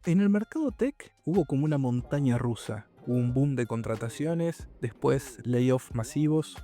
En el mercado tech hubo como una montaña rusa. Hubo un boom de contrataciones, después layoffs masivos.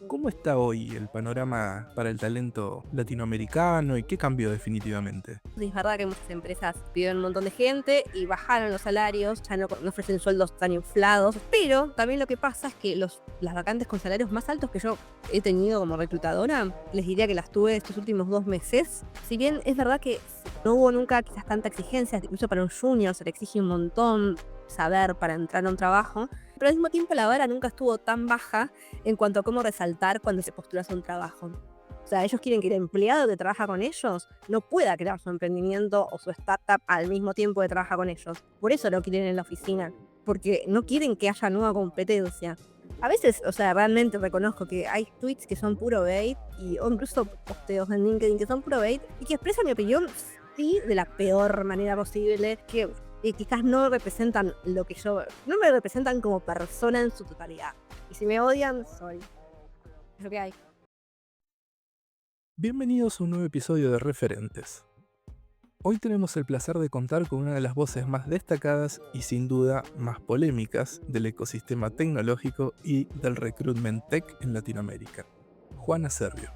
¿Cómo está hoy el panorama para el talento latinoamericano y qué cambió definitivamente? Sí, es verdad que muchas empresas pidieron un montón de gente y bajaron los salarios, ya no ofrecen sueldos tan inflados, pero también lo que pasa es que las vacantes con salarios más altos que yo he tenido como reclutadora, les diría que las tuve estos últimos 2 meses. Si bien es verdad que no hubo nunca quizás tanta exigencia, incluso para un junior se le exige un montón saber para entrar a un trabajo, pero al mismo tiempo la vara nunca estuvo tan baja en cuanto a cómo resaltar cuando se postulas a un trabajo. O sea, ellos quieren que el empleado que trabaja con ellos no pueda crear su emprendimiento o su startup al mismo tiempo que trabaja con ellos. Por eso lo quieren en la oficina, porque no quieren que haya nueva competencia. A veces, o sea, realmente reconozco que hay tweets que son puro bait o incluso posteos en LinkedIn que son puro bait y que expresan mi opinión, sí, de la peor manera posible, que quizás no representan lo que yo, no me representan como persona en su totalidad. Y si me odian, soy. Es lo que hay. Bienvenidos a un nuevo episodio de Referentes. Hoy tenemos el placer de contar con una de las voces más destacadas y sin duda más polémicas del ecosistema tecnológico y del recruitment tech en Latinoamérica, Juana Servio.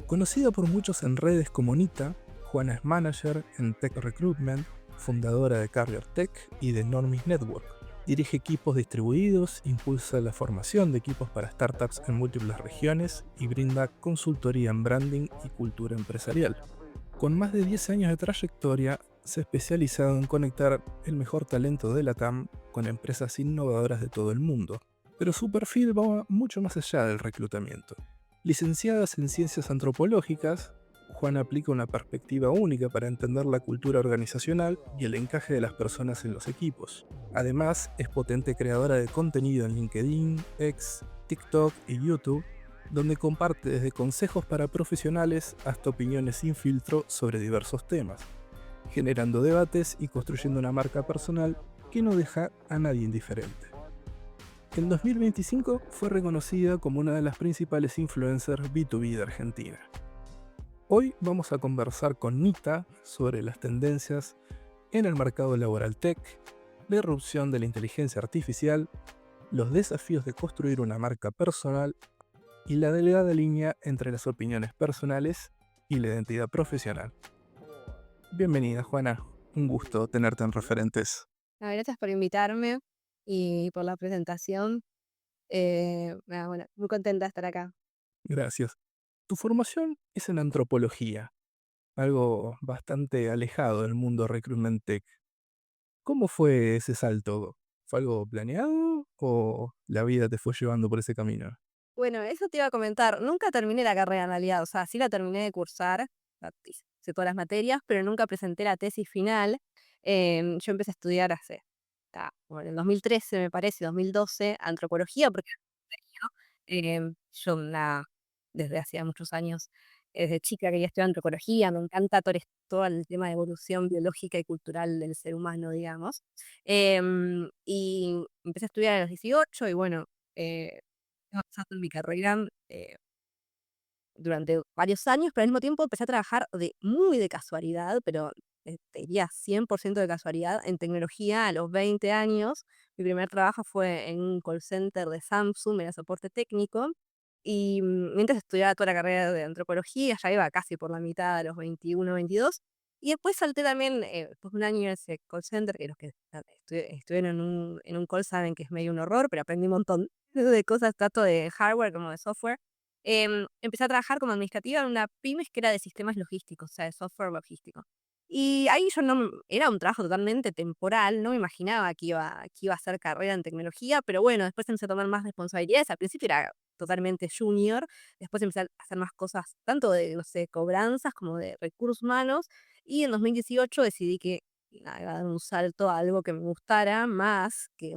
Conocida por muchos en redes como Nita, Juana es manager en Tech Recruitment, fundadora de Carrier Tech y de Normis Network. Dirige equipos distribuidos, impulsa la formación de equipos para startups en múltiples regiones y brinda consultoría en branding y cultura empresarial. Con más de 10 años de trayectoria, se ha especializado en conectar el mejor talento de la TAM con empresas innovadoras de todo el mundo. Pero su perfil va mucho más allá del reclutamiento. Licenciadas en Ciencias Antropológicas, Juan aplica una perspectiva única para entender la cultura organizacional y el encaje de las personas en los equipos. Además, es potente creadora de contenido en LinkedIn, X, TikTok y YouTube, donde comparte desde consejos para profesionales hasta opiniones sin filtro sobre diversos temas, generando debates y construyendo una marca personal que no deja a nadie indiferente. En 2025 fue reconocida como una de las principales influencers B2B de Argentina. Hoy vamos a conversar con Nita sobre las tendencias en el mercado laboral tech, la irrupción de la inteligencia artificial, los desafíos de construir una marca personal y la delgada línea entre las opiniones personales y la identidad profesional. Bienvenida, Juana. Un gusto tenerte en Referentes. Gracias por invitarme y por la presentación. Nada, bueno, muy contenta de estar acá. Gracias. Tu formación es en antropología, algo bastante alejado del mundo recruitment tech. ¿Cómo fue ese salto? ¿Fue algo planeado o la vida te fue llevando por ese camino? Bueno, eso te iba a comentar. Nunca terminé la carrera en realidad, o sea, sí la terminé de cursar, hice todas las materias, pero nunca presenté la tesis final. Yo empecé a estudiar bueno, en el 2013, me parece, 2012, antropología, porque yo desde hacía muchos años, desde chica quería estudiar antropología, me encanta todo el tema de evolución biológica y cultural del ser humano, digamos. Y empecé a estudiar a los 18 y bueno, avanzando en mi carrera durante varios años, pero al mismo tiempo empecé a trabajar muy de casualidad, pero te diría 100% de casualidad en tecnología a los 20 años. Mi primer trabajo fue en un call center de Samsung, era soporte técnico. Y mientras estudiaba toda la carrera de antropología, ya iba casi por la mitad a los 21, 22. Y después salté también, después de un año en ese call center, que los que estuvieron en un call saben que es medio un horror, pero aprendí un montón de cosas, tanto de hardware como de software. Empecé a trabajar como administrativa en una pymes que era de sistemas logísticos, o sea, de software logístico. Y ahí yo no era un trabajo totalmente temporal, no me imaginaba que iba a hacer carrera en tecnología, pero bueno, después empecé a tomar más responsabilidades. Al principio era totalmente junior, después empecé a hacer más cosas, tanto de, no sé, cobranzas como de recursos humanos, y en 2018 decidí que nada, iba a dar un salto a algo que me gustara más que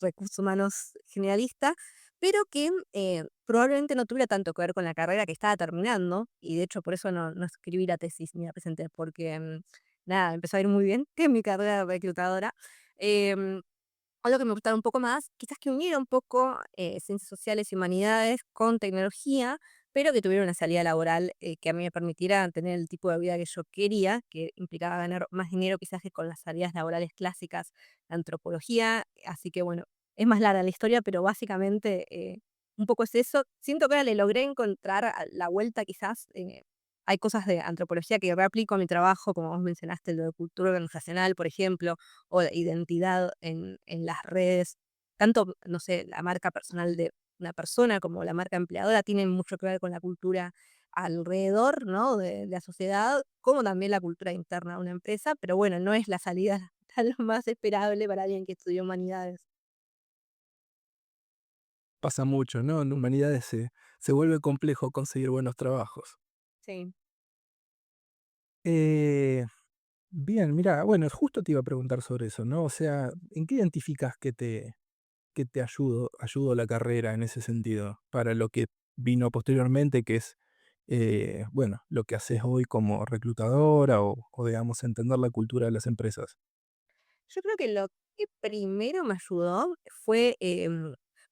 recursos humanos generalista, pero que probablemente no tuviera tanto que ver con la carrera que estaba terminando, y de hecho por eso no escribí la tesis ni la presenté, porque nada, empezó a ir muy bien en mi carrera de reclutadora. Em, Algo que me gustara un poco más, quizás que uniera un poco ciencias sociales y humanidades con tecnología, pero que tuviera una salida laboral que a mí me permitiera tener el tipo de vida que yo quería, que implicaba ganar más dinero quizás que con las salidas laborales clásicas de antropología. Así que bueno, es más larga la historia, pero básicamente un poco es eso. Siento que ahora le logré encontrar la vuelta quizás. Hay cosas de antropología que reaplico a mi trabajo, como vos mencionaste, lo de cultura organizacional, por ejemplo, o de identidad en las redes. Tanto, no sé, la marca personal de una persona como la marca empleadora tienen mucho que ver con la cultura alrededor, ¿no? De la sociedad, como también la cultura interna de una empresa, pero bueno, no es la salida tal más esperable para alguien que estudió humanidades. Pasa mucho, ¿no? En humanidades se vuelve complejo conseguir buenos trabajos. Sí. Eh, Bien, mira, bueno, justo te iba a preguntar sobre eso, ¿no? O sea, ¿en qué identificas que te ayudó la carrera en ese sentido? Para lo que vino posteriormente, que es, bueno, lo que haces hoy como reclutadora o digamos, entender la cultura de las empresas. Yo creo que lo que primero me ayudó fue,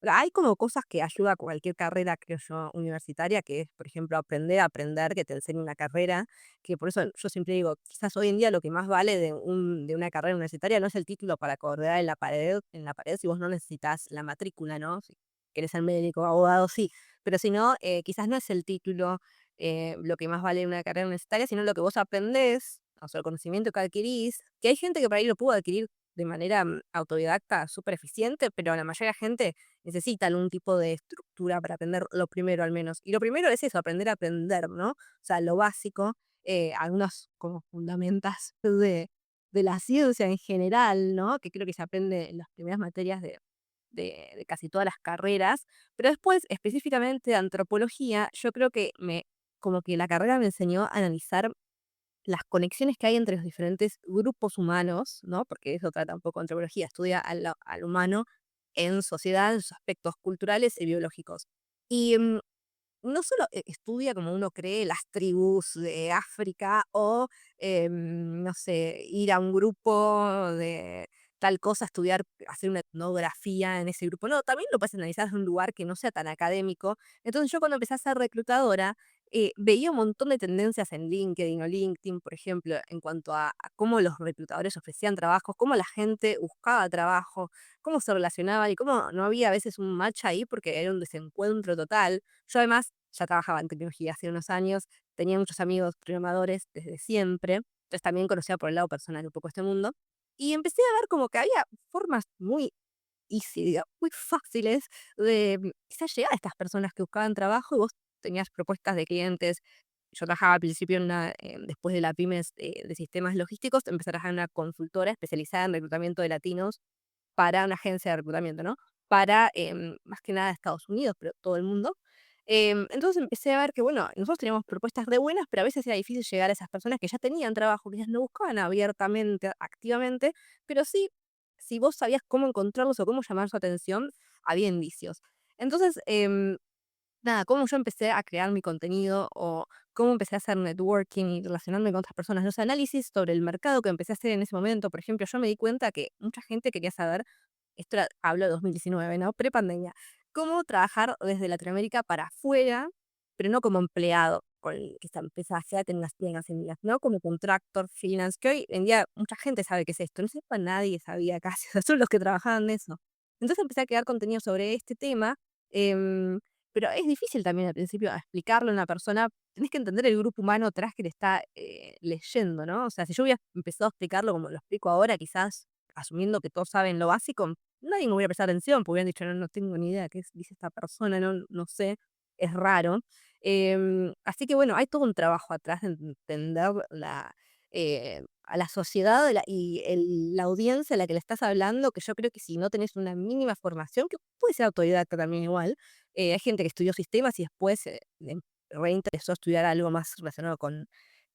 hay como cosas que ayuda a cualquier carrera, creo yo, universitaria, que es, por ejemplo, aprender a aprender, que te enseñe una carrera, que por eso yo siempre digo, quizás hoy en día lo que más vale de una carrera universitaria no es el título para colgar en la pared si vos no necesitas la matrícula, ¿no? Si querés ser médico, abogado, sí, pero si no, quizás no es el título lo que más vale en una carrera universitaria, sino lo que vos aprendés, o sea, el conocimiento que adquirís, que hay gente que por ahí lo pudo adquirir de manera autodidacta súper eficiente, pero la mayoría de la gente necesita algún tipo de estructura para aprender lo primero al menos. Y lo primero es eso, aprender a aprender, ¿no? O sea, lo básico, algunos como fundamentas de la ciencia en general, ¿no? Que creo que se aprende en las primeras materias de casi todas las carreras, pero después, específicamente de antropología, yo creo que como que la carrera me enseñó a analizar las conexiones que hay entre los diferentes grupos humanos, ¿no? Porque eso trata un poco antropología, estudia al humano en sociedad, en sus aspectos culturales y biológicos. Y no solo estudia como uno cree las tribus de África o, no sé, ir a un grupo de tal cosa, estudiar, hacer una etnografía en ese grupo. No, también lo puedes analizar desde un lugar que no sea tan académico. Entonces yo cuando empecé a ser reclutadora, veía un montón de tendencias en LinkedIn o LinkedIn, por ejemplo, en cuanto a cómo los reclutadores ofrecían trabajos, cómo la gente buscaba trabajo, cómo se relacionaba y cómo no había a veces un match ahí porque era un desencuentro total. Yo además ya trabajaba en tecnología hace unos años, tenía muchos amigos programadores desde siempre, entonces también conocía por el lado personal un poco este mundo, y empecé a ver como que había formas muy easy, muy fáciles de quizás llegar a estas personas que buscaban trabajo y vos tenías propuestas de clientes. Yo trabajaba al principio después de la pymes de sistemas logísticos, empecé a trabajar en una consultora especializada en reclutamiento de latinos para una agencia de reclutamiento, ¿no? Para, más que nada Estados Unidos, pero todo el mundo. Entonces empecé a ver que, bueno, nosotros teníamos propuestas re buenas, pero a veces era difícil llegar a esas personas que ya tenían trabajo, que ya no buscaban abiertamente, activamente, pero sí, si vos sabías cómo encontrarlos o cómo llamar su atención, había indicios. Entonces, nada, cómo yo empecé a crear mi contenido o cómo empecé a hacer networking y relacionarme con otras personas, los análisis sobre el mercado que empecé a hacer en ese momento. Por ejemplo, yo me di cuenta que mucha gente quería saber, hablo de 2019, ¿no? Prepandemia, cómo trabajar desde Latinoamérica para afuera, pero no como empleado, que esta empresa ya tiene unas tiendas en días, ¿no? Como contractor, freelance, que hoy en día mucha gente sabe qué es esto, no sepa nadie sabía casi, o sea, solo los que trabajaban de eso. Entonces empecé a crear contenido sobre este tema. em, pero es difícil también al principio explicarlo a una persona, tenés que entender el grupo humano atrás que te está, leyendo, ¿no? O sea, si yo hubiera empezado a explicarlo como lo explico ahora, quizás asumiendo que todos saben lo básico, nadie me hubiera prestado atención, porque hubieran dicho: "No, no tengo ni idea qué dice esta persona, no sé, es raro". Así que bueno, hay todo un trabajo atrás de entender a la sociedad la audiencia a la que le estás hablando, que yo creo que si no tenés una mínima formación, que puede ser autodidacta también igual, hay gente que estudió sistemas y después le reinteresó estudiar algo más relacionado con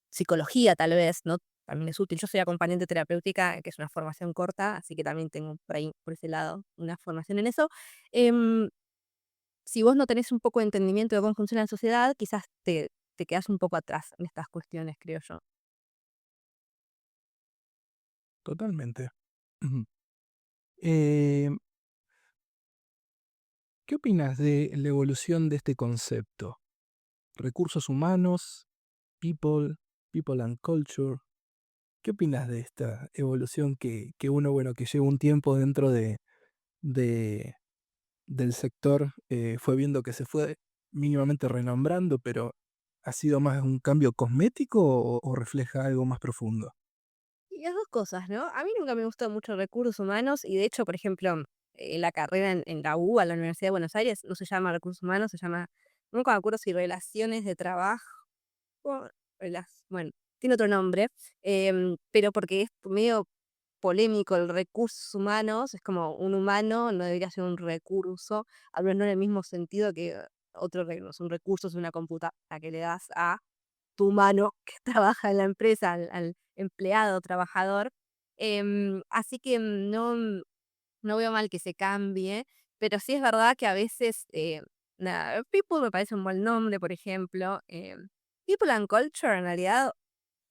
psicología, tal vez, ¿no? También es útil. Yo soy acompañante terapéutica, que es una formación corta, así que también tengo por ahí, por ese lado, una formación en eso. Em, si vos no tenés un poco de entendimiento de cómo funciona la sociedad, quizás te quedas un poco atrás en estas cuestiones, creo yo. Totalmente. Ujú. Eh, ¿Qué opinas de la evolución de este concepto? recursos humanos, people, people and culture. ¿Qué opinas de esta evolución que uno, bueno, que lleva un tiempo dentro de del sector, fue viendo que se fue mínimamente renombrando, pero ha sido más un cambio cosmético o refleja algo más profundo? Y las 2 cosas, ¿no? A mí nunca me gustó mucho recursos humanos y de hecho, por ejemplo, la carrera en la UBA, la Universidad de Buenos Aires, no se llama recursos humanos, se llama, nunca me acuerdo si relaciones de trabajo, bueno, tiene otro nombre, pero porque es medio polémico el recursos humanos, es como un humano no debería ser un recurso, al menos no en el mismo sentido que otro un recurso es una computadora que le das a tu humano que trabaja en la empresa, al empleado, trabajador. Así que no veo mal que se cambie, pero sí es verdad que a veces, nada, People me parece un buen nombre, por ejemplo. People and Culture, en realidad,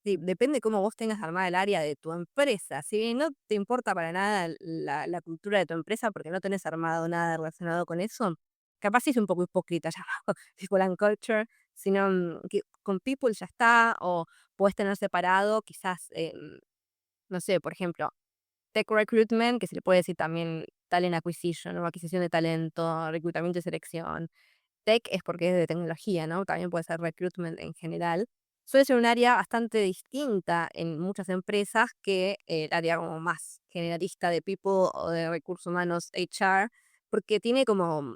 sí, depende cómo vos tengas armada el área de tu empresa. Si bien no te importa para nada la cultura de tu empresa porque no tenés armado nada relacionado con eso, capaz sí es un poco hipócrita ya People and Culture, sino que con People ya está, o puedes tener separado quizás, no sé, por ejemplo, Tech Recruitment, que se le puede decir también Talent Acquisition o adquisición de talento, reclutamiento y selección. Tech es porque es de tecnología, ¿no? También puede ser recruitment en general. Suele ser un área bastante distinta en muchas empresas que el área como más generalista de people o de recursos humanos HR, porque tiene como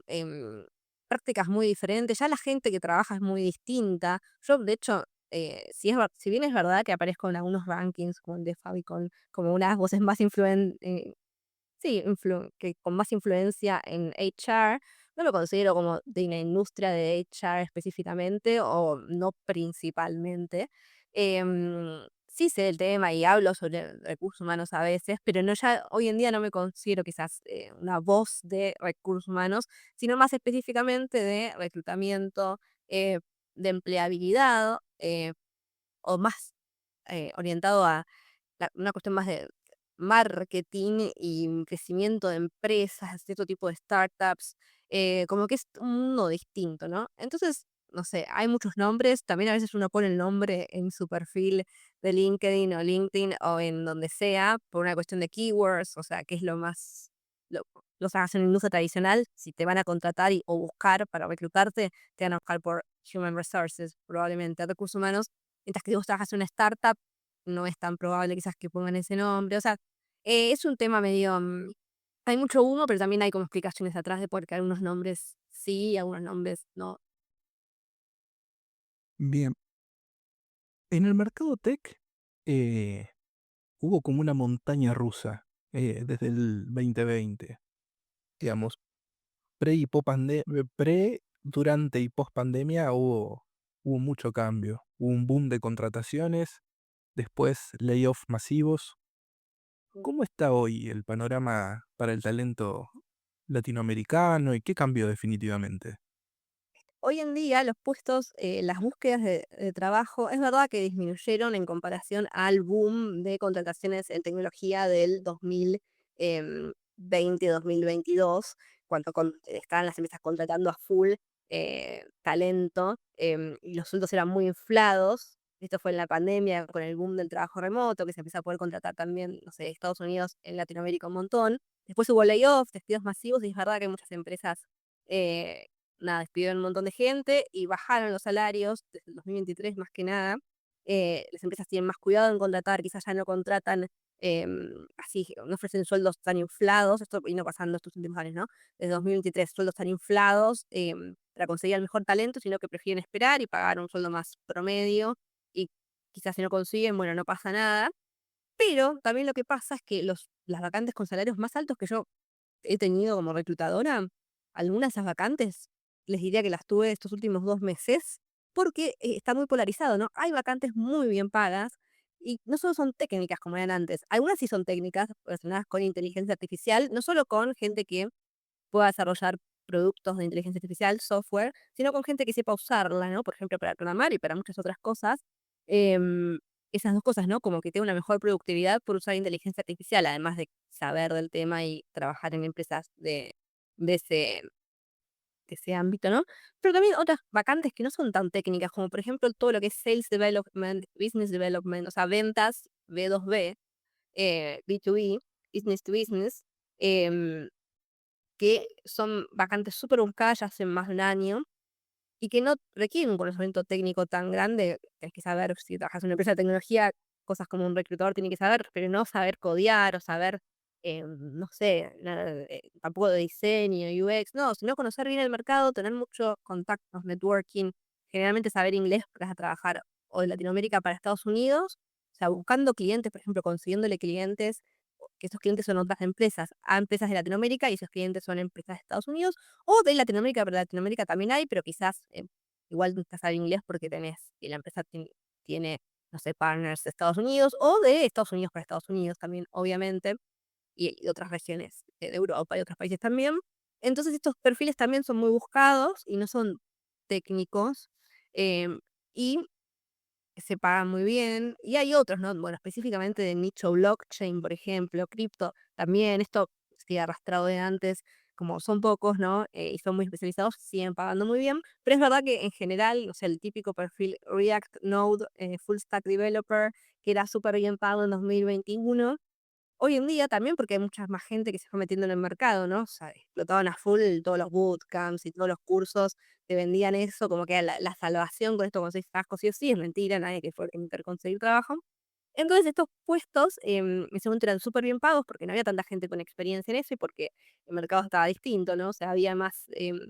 prácticas muy diferentes. Ya la gente que trabaja es muy distinta. Yo, de hecho, si bien es verdad que aparezco en algunos rankings como el de Fabicon, como unas voces más influyentes. Sí, que con más influencia en HR, no lo considero como de una industria de HR específicamente o no principalmente. Sí sé del tema y hablo sobre recursos humanos a veces, pero no ya hoy en día no me considero quizás una voz de recursos humanos, sino más específicamente de reclutamiento, de empleabilidad o más orientado a una cuestión más de marketing y crecimiento de empresas, cierto tipo de startups, como que es un mundo distinto, ¿no? Entonces, no sé, hay muchos nombres, también a veces uno pone el nombre en su perfil de LinkedIn o en donde sea, por una cuestión de keywords, o sea, qué es lo más, lo, los hagas en la industria tradicional, si te van a contratar o buscar para reclutarte, te van a buscar por Human Resources, probablemente, recursos humanos, mientras que si vos trabajas en una startup, no es tan probable quizás que pongan ese nombre. O sea, es un tema medio, hay mucho humo, pero también hay como explicaciones atrás de por qué algunos nombres sí y algunos nombres no. Bien, en el mercado tech, eh, hubo como una montaña rusa, desde el 2020, digamos, pre, durante y post pandemia hubo mucho cambio. Hubo un boom de contrataciones, después layoffs masivos. ¿Cómo está hoy el panorama para el talento latinoamericano y qué cambió definitivamente? Hoy en día los puestos, las búsquedas de trabajo, es verdad que disminuyeron en comparación al boom de contrataciones en tecnología del 2020-2022, cuando estaban las empresas contratando a full talento y los sueldos eran muy inflados. Esto fue en la pandemia con el boom del trabajo remoto, que se empezó a poder contratar también, no sé, Estados Unidos, en Latinoamérica un montón. Después hubo layoffs, despidos masivos, y es verdad que hay muchas empresas eh, nada, despidieron un montón de gente y bajaron los salarios desde el 2023 más que nada. Las empresas tienen más cuidado en contratar, quizás ya no contratan así, no ofrecen sueldos tan inflados, esto vino pasando estos últimos años, ¿no? Desde 2023, sueldos tan inflados para conseguir el mejor talento, sino que prefieren esperar y pagar un sueldo más promedio y quizás si no consiguen, bueno, no pasa nada. Pero también lo que pasa es que las vacantes con salarios más altos que yo he tenido como reclutadora, algunas de esas vacantes, les diría que las tuve estos últimos 2 meses, porque, está muy polarizado, ¿no? Hay vacantes muy bien pagas y no solo son técnicas como eran antes, algunas sí son técnicas relacionadas con inteligencia artificial, no solo con gente que pueda desarrollar productos de inteligencia artificial, software, sino con gente que sepa usarla, ¿no? Por ejemplo, para programar y para muchas otras cosas. Em, Esas 2 cosas, ¿no? Como que tenga una mejor productividad por usar inteligencia artificial, además de saber del tema y trabajar en empresas de ese ese ámbito, ¿no? Pero también otras vacantes que no son tan técnicas, como por ejemplo todo lo que es sales development, business development, o sea, ventas B2B, B2B, business to business, em, que son vacantes súper buscadas ya hace más de un año y que no requieren un conocimiento técnico tan grande. Tienes que saber, si trabajas en una empresa de tecnología, cosas como un reclutador tiene que saber, pero no saber codear o saber, no sé, nada tampoco de diseño, UX, no, sino conocer bien el mercado, tener muchos contactos, networking, generalmente saber inglés para trabajar o de Latinoamérica para Estados Unidos, o sea, buscando clientes, por ejemplo, consiguiéndole clientes, que esos clientes son otras empresas, a empresas de Latinoamérica y esos clientes son empresas de Estados Unidos o de Latinoamérica, pero Latinoamérica también hay, pero quizás igual necesitas saber inglés porque y la empresa tiene, no sé, partners de Estados Unidos o de Estados Unidos para Estados Unidos también, obviamente, y de otras regiones de Europa y otros países también. Entonces estos perfiles también son muy buscados y no son técnicos, em, y se pagan muy bien. Y hay otros, ¿no? Bueno, específicamente de nicho blockchain, por ejemplo, cripto, también esto sigue arrastrado de antes, como son pocos, ¿no? Y son muy especializados, siguen pagando muy bien, pero es verdad que en general, o sea, el típico perfil React Node, Full Stack Developer, que era súper bien pago en 2021, hoy en día también, porque hay mucha más gente que se fue metiendo en el mercado, ¿no? O sea, explotaban a full todos los bootcamps y todos los cursos, te vendían eso como que era la salvación, con esto conseguís trabajo sí o sí, es mentira, nadie que fue a intentar conseguir trabajo. Entonces estos puestos, en ese momento eran súper bien pagos porque no había tanta gente con experiencia en eso y porque el mercado estaba distinto, ¿no? O sea, había más,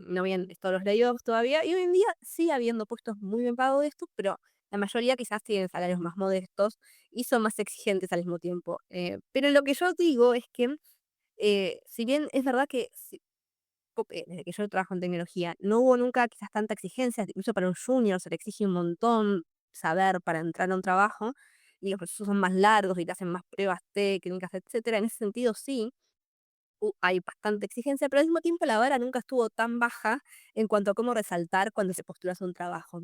no habían todos los layoffs todavía y hoy en día sigue habiendo puestos muy bien pagos de estos, pero la mayoría quizás tienen salarios más modestos y son más exigentes al mismo tiempo. Pero lo que yo digo es que, si bien es verdad que desde que yo trabajo en tecnología, no hubo nunca quizás tanta exigencia, incluso para un junior se le exige un montón saber para entrar a un trabajo, y los procesos son más largos y te hacen más pruebas técnicas, etcétera. En ese sentido, sí, hay bastante exigencia, pero al mismo tiempo la vara nunca estuvo tan baja en cuanto a cómo resaltar cuando se postulas a un trabajo.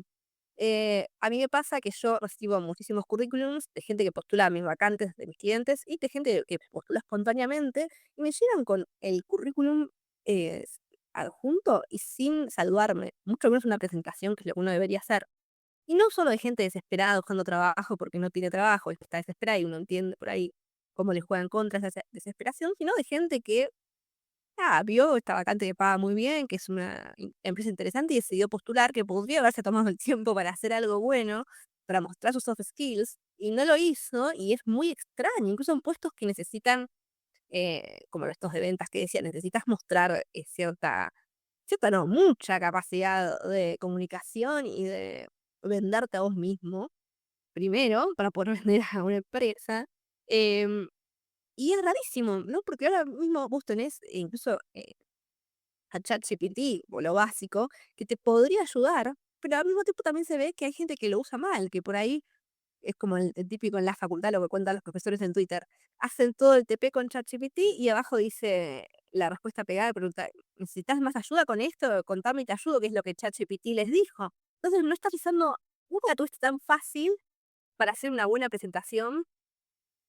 A mí me pasa que yo recibo muchísimos currículums de gente que postula a mis vacantes de mis clientes y de gente que postula espontáneamente y me llegan con el currículum eh, adjunto y sin saludarme, mucho menos una presentación, que es lo que uno debería hacer. Y no solo de gente desesperada buscando trabajo porque no tiene trabajo y está desesperada y uno entiende por ahí cómo les juegan contra esa desesperación, sino de gente que vio esta vacante que paga muy bien, que es una empresa interesante y decidió postular, que podría haberse tomado el tiempo para hacer algo bueno, para mostrar sus soft skills, y no lo hizo, y es muy extraño, incluso en puestos que necesitan, como estos de ventas que decía, necesitas mostrar cierta no, mucha capacidad de comunicación y de venderte a vos mismo, primero, para poder vender a una empresa. em, y es rarísimo, ¿no? Porque ahora mismo vos tenés incluso a ChatGPT, o lo básico, que te podría ayudar, pero al mismo tiempo también se ve que hay gente que lo usa mal, que por ahí es como el típico en la facultad, lo que cuentan los profesores en Twitter. Hacen todo el TP con ChatGPT y abajo dice la respuesta pegada, y pregunta, ¿necesitas más ayuda con esto? Contame y te ayudo, que es lo que ChatGPT les dijo. Entonces no estás usando una twist tan fácil para hacer una buena presentación,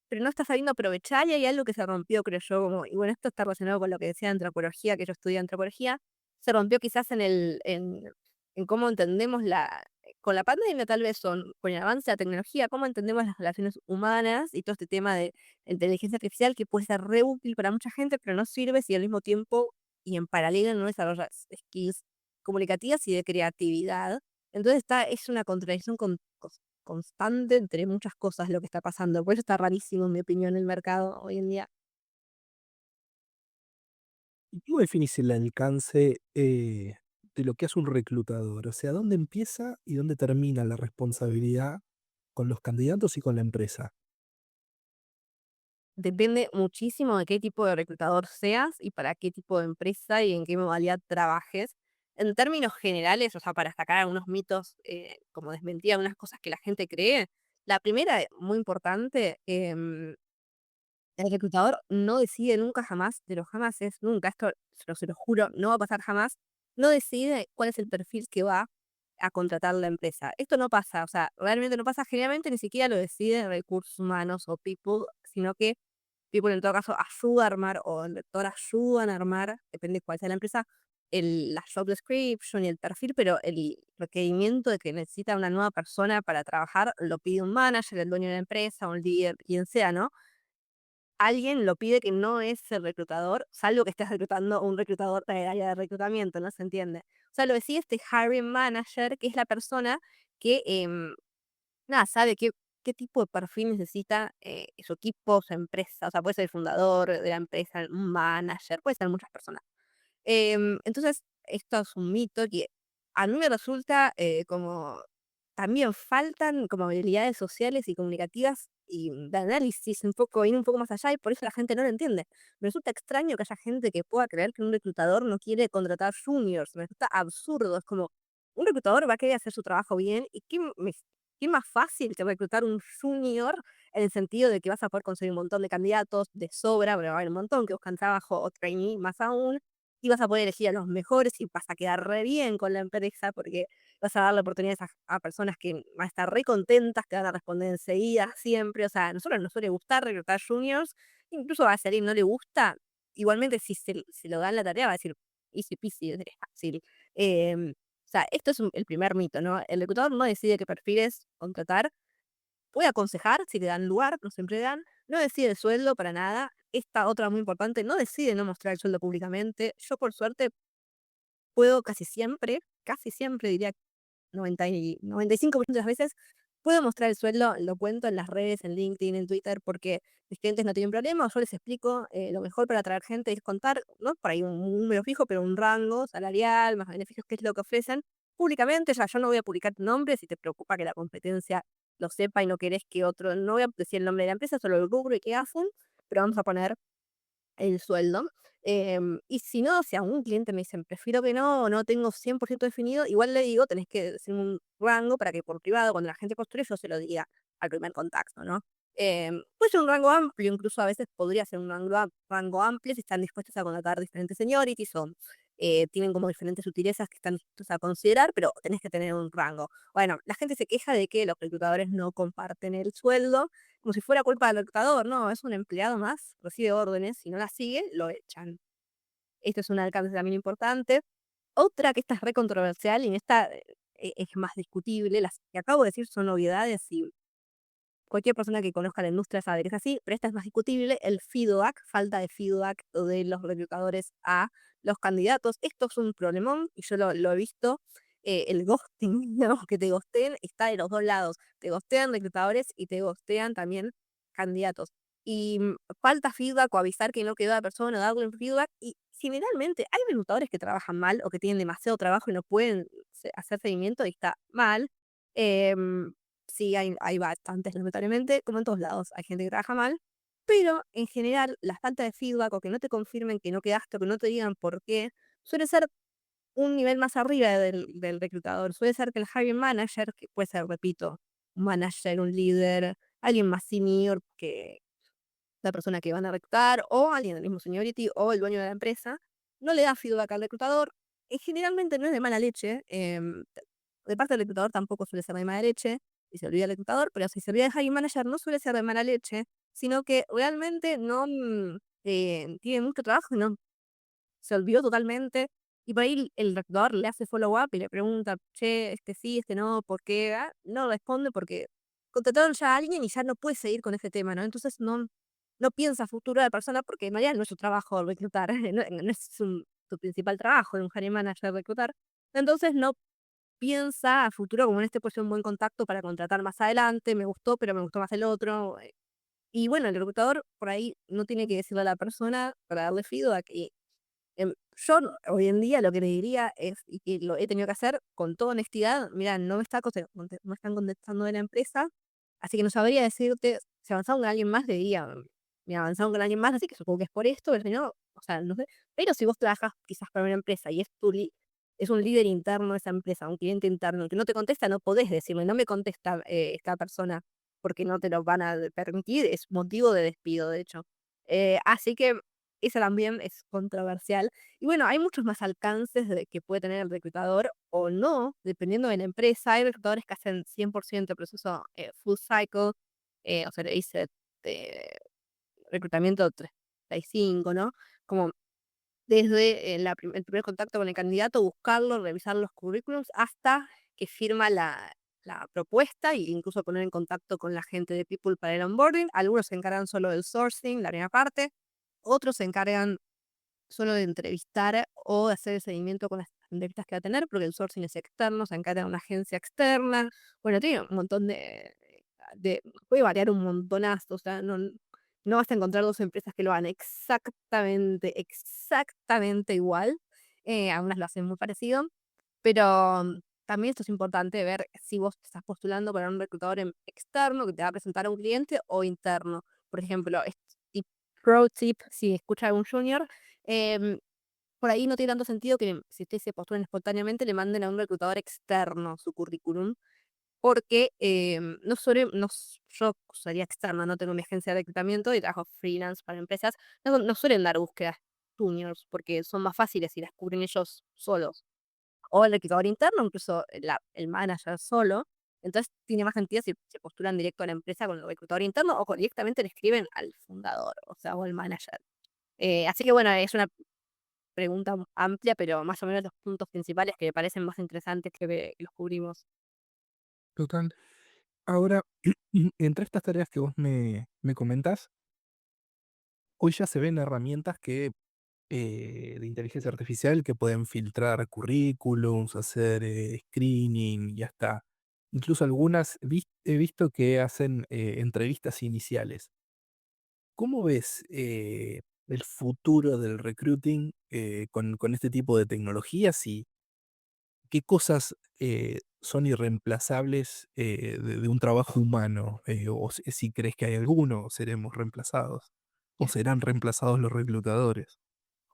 pero no está sabiendo aprovechar y hay algo que se rompió, creo yo, como, y bueno, esto está relacionado con lo que decía de antropología, que yo estudié antropología, se rompió quizás en cómo entendemos con la pandemia tal vez con el avance de la tecnología, cómo entendemos las relaciones humanas y todo este tema de inteligencia artificial que puede ser re útil para mucha gente, pero no sirve si al mismo tiempo y en paralelo no desarrollas skills comunicativas y de creatividad. Entonces es una contradicción constante entre muchas cosas lo que está pasando. Por eso está rarísimo, en mi opinión, el mercado hoy en día. ¿Y cómo definís el alcance de lo que hace un reclutador? O sea, ¿dónde empieza y dónde termina la responsabilidad con los candidatos y con la empresa? Depende muchísimo de qué tipo de reclutador seas y para qué tipo de empresa y en qué modalidad trabajes. En términos generales, o sea, para sacar algunos mitos, como desmentir algunas cosas que la gente cree, la primera, muy importante, el reclutador no decide nunca jamás, de los jamás es nunca, esto se lo juro, no va a pasar jamás, no decide cuál es el perfil que va a contratar la empresa. Esto no pasa, o sea, realmente no pasa, generalmente ni siquiera lo decide recursos humanos o people, sino que people en todo caso ayuda a armar o el lector ayudan a armar, depende de cuál sea la empresa, la job description y el perfil, pero el requerimiento de que necesita una nueva persona para trabajar lo pide un manager, el dueño de la empresa, un líder, quien sea, ¿no? Alguien lo pide que no es el reclutador, salvo que estés reclutando un reclutador del área de reclutamiento, ¿no? ¿Se entiende? O sea, lo decía este hiring manager, que es la persona que, nada, sabe qué tipo de perfil necesita su equipo, su empresa. O sea, puede ser el fundador de la empresa, un manager, puede ser muchas personas. Entonces, esto es un mito que a mí me resulta como también faltan como habilidades sociales y comunicativas y de análisis un poco, ir un poco más allá y por eso la gente no lo entiende. Me resulta extraño que haya gente que pueda creer que un reclutador no quiere contratar juniors. Me resulta absurdo. Es como, un reclutador va a querer hacer su trabajo bien y qué más fácil que reclutar un junior en el sentido de que vas a poder conseguir un montón de candidatos de sobra, pero va a haber un montón que buscan trabajo o trainee más aún y vas a poder elegir a los mejores y vas a quedar re bien con la empresa porque vas a darle oportunidades a personas que van a estar re contentas, te van a responder enseguida, siempre. O sea, a nosotros nos suele gustar reclutar juniors, incluso a si a alguien no le gusta, igualmente si se lo dan la tarea va a decir easy peasy, es fácil. O sea, esto es el primer mito, ¿no? El reclutador no decide qué perfiles contratar, puede aconsejar si le dan lugar, no siempre dan, no decide el sueldo para nada. Esta otra muy importante, no decide no mostrar el sueldo públicamente. Yo por suerte puedo casi siempre diría 95% de las veces, puedo mostrar el sueldo, lo cuento en las redes, en LinkedIn, en Twitter, porque mis clientes no tienen problema, o yo les explico, lo mejor para atraer gente es contar, no por ahí un número fijo, pero un rango salarial, más beneficios, qué es lo que ofrecen públicamente. Ya yo no voy a publicar tu nombre si te preocupa que la competencia lo sepa y no querés que otro, no voy a decir el nombre de la empresa, solo el rubro y qué hacen, pero vamos a poner el sueldo. Y si no, si a un cliente me dicen: "Prefiero que no, no tengo 100% definido", igual le digo: "Tenés que decirme un rango para que por privado, cuando la gente postule, yo se lo diga al primer contacto", ¿no? Puede ser un rango amplio, incluso a veces podría ser un rango amplio si están dispuestos a contratar diferentes seniorities o, tienen como diferentes sutilezas que están dispuestos a considerar, pero tenés que tener un rango. Bueno, la gente se queja de que los reclutadores no comparten el sueldo, como si fuera culpa del reclutador. No, es un empleado más, recibe órdenes, si no las sigue, lo echan. Esto es un alcance también importante. Otra que esta es re controversial y en esta es más discutible, las que acabo de decir son novedades y cualquier persona que conozca la industria sabe que es así, pero esta es más discutible, el feedback, falta de feedback de los reclutadores a los candidatos. Esto es un problemón y yo lo he visto. El ghosting, ¿no? Que te ghosten, está de los dos lados. Te ghostean reclutadores y te ghostean también candidatos. Y falta feedback o avisar que no quedó la persona, o darle un feedback. Y generalmente hay reclutadores que trabajan mal o que tienen demasiado trabajo y no pueden hacer seguimiento y está mal. Em, Sí, hay bastantes, lamentablemente, como en todos lados, hay gente que trabaja mal, pero en general la falta de feedback o que no te confirmen que no quedaste o que no te digan por qué, suele ser un nivel más arriba del reclutador. Suele ser que el hiring manager, que puede ser, repito, un manager, un líder, alguien más senior que la persona que van a reclutar, o alguien del mismo seniority, o el dueño de la empresa, no le da feedback al reclutador. Y generalmente no es de mala leche, de parte del reclutador tampoco suele ser de mala leche, y se olvida el reclutador, pero si se olvida el hiring manager no suele ser de mala leche, sino que realmente no tiene mucho trabajo y no se olvidó totalmente. Y por ahí el reclutador le hace follow up y le pregunta: "Che, este sí, este no, ¿por qué?". No responde porque contrataron ya a alguien y ya no puede seguir con ese tema, ¿no? Entonces no piensa a futuro de la persona porque en realidad no es su trabajo reclutar, no es su principal trabajo de un hiring manager reclutar. Entonces no piensa a futuro como en este puede ser un buen contacto para contratar más adelante, me gustó, pero me gustó más el otro. Y bueno, el reclutador por ahí no tiene que decirle a la persona para darle feedback. Y yo hoy en día lo que le diría es, y que lo he tenido que hacer con toda honestidad: "Mira, no me están contestando de la empresa, así que no sabría decirte si avanzaron con alguien más", le diría: "Mira, avanzaron con alguien más, así que supongo que es por esto", pero si no, o sea, no sé. Pero si vos trabajas quizás para una empresa y es un líder interno de esa empresa, un cliente interno que no te contesta, no podés decirle: "No me contesta esta persona", porque no te lo van a permitir, es motivo de despido, de hecho. Así que esa también es controversial. Y bueno, hay muchos más alcances de que puede tener el reclutador o no, dependiendo de la empresa. Hay reclutadores que hacen 100% proceso full cycle, o sea, le dice reclutamiento 365, ¿no? Como desde el primer contacto con el candidato, buscarlo, revisar los currículums, hasta que firma la propuesta e incluso poner en contacto con la gente de People para el onboarding. Algunos se encargan solo del sourcing, la primera parte, otros se encargan solo de entrevistar o de hacer el seguimiento con las entrevistas que va a tener, porque el sourcing es externo, se encarga de una agencia externa. Bueno, tiene un montón puede variar un montonazo, o sea, no vas a encontrar 2 empresas que lo hagan exactamente igual. Algunas lo hacen muy parecido, pero también esto es importante ver si vos te estás postulando para un reclutador externo que te va a presentar a un cliente o interno. Por ejemplo, tip pro tip, si escucha a un junior, em, por ahí no tiene tanto sentido que si ustedes se postulan espontáneamente, le manden a un reclutador externo su currículum, porque, no suele no s yo sería externa, no tengo mi agencia de reclutamiento y trabajo freelance para empresas, no suelen dar búsquedas juniors, porque son más fáciles y las cubren ellos solos, o el reclutador interno, incluso el manager solo. Entonces, tiene más sentido si se postulan directo a la empresa con el reclutador interno o directamente le escriben al fundador, o sea, o al manager. Así que bueno, es una pregunta amplia, pero más o menos los puntos principales que me parecen más interesantes creo que los cubrimos. Total. Ahora, entre estas tareas que vos me comentás, hoy ya se ven herramientas de inteligencia artificial que pueden filtrar currículums, hacer screening y hasta incluso algunas he visto que hacen entrevistas iniciales. ¿Cómo ves el futuro del recruiting con este tipo de tecnologías y qué cosas son irreemplazables de un trabajo humano? O si crees que hay alguno, o seremos reemplazados, o serán reemplazados los reclutadores.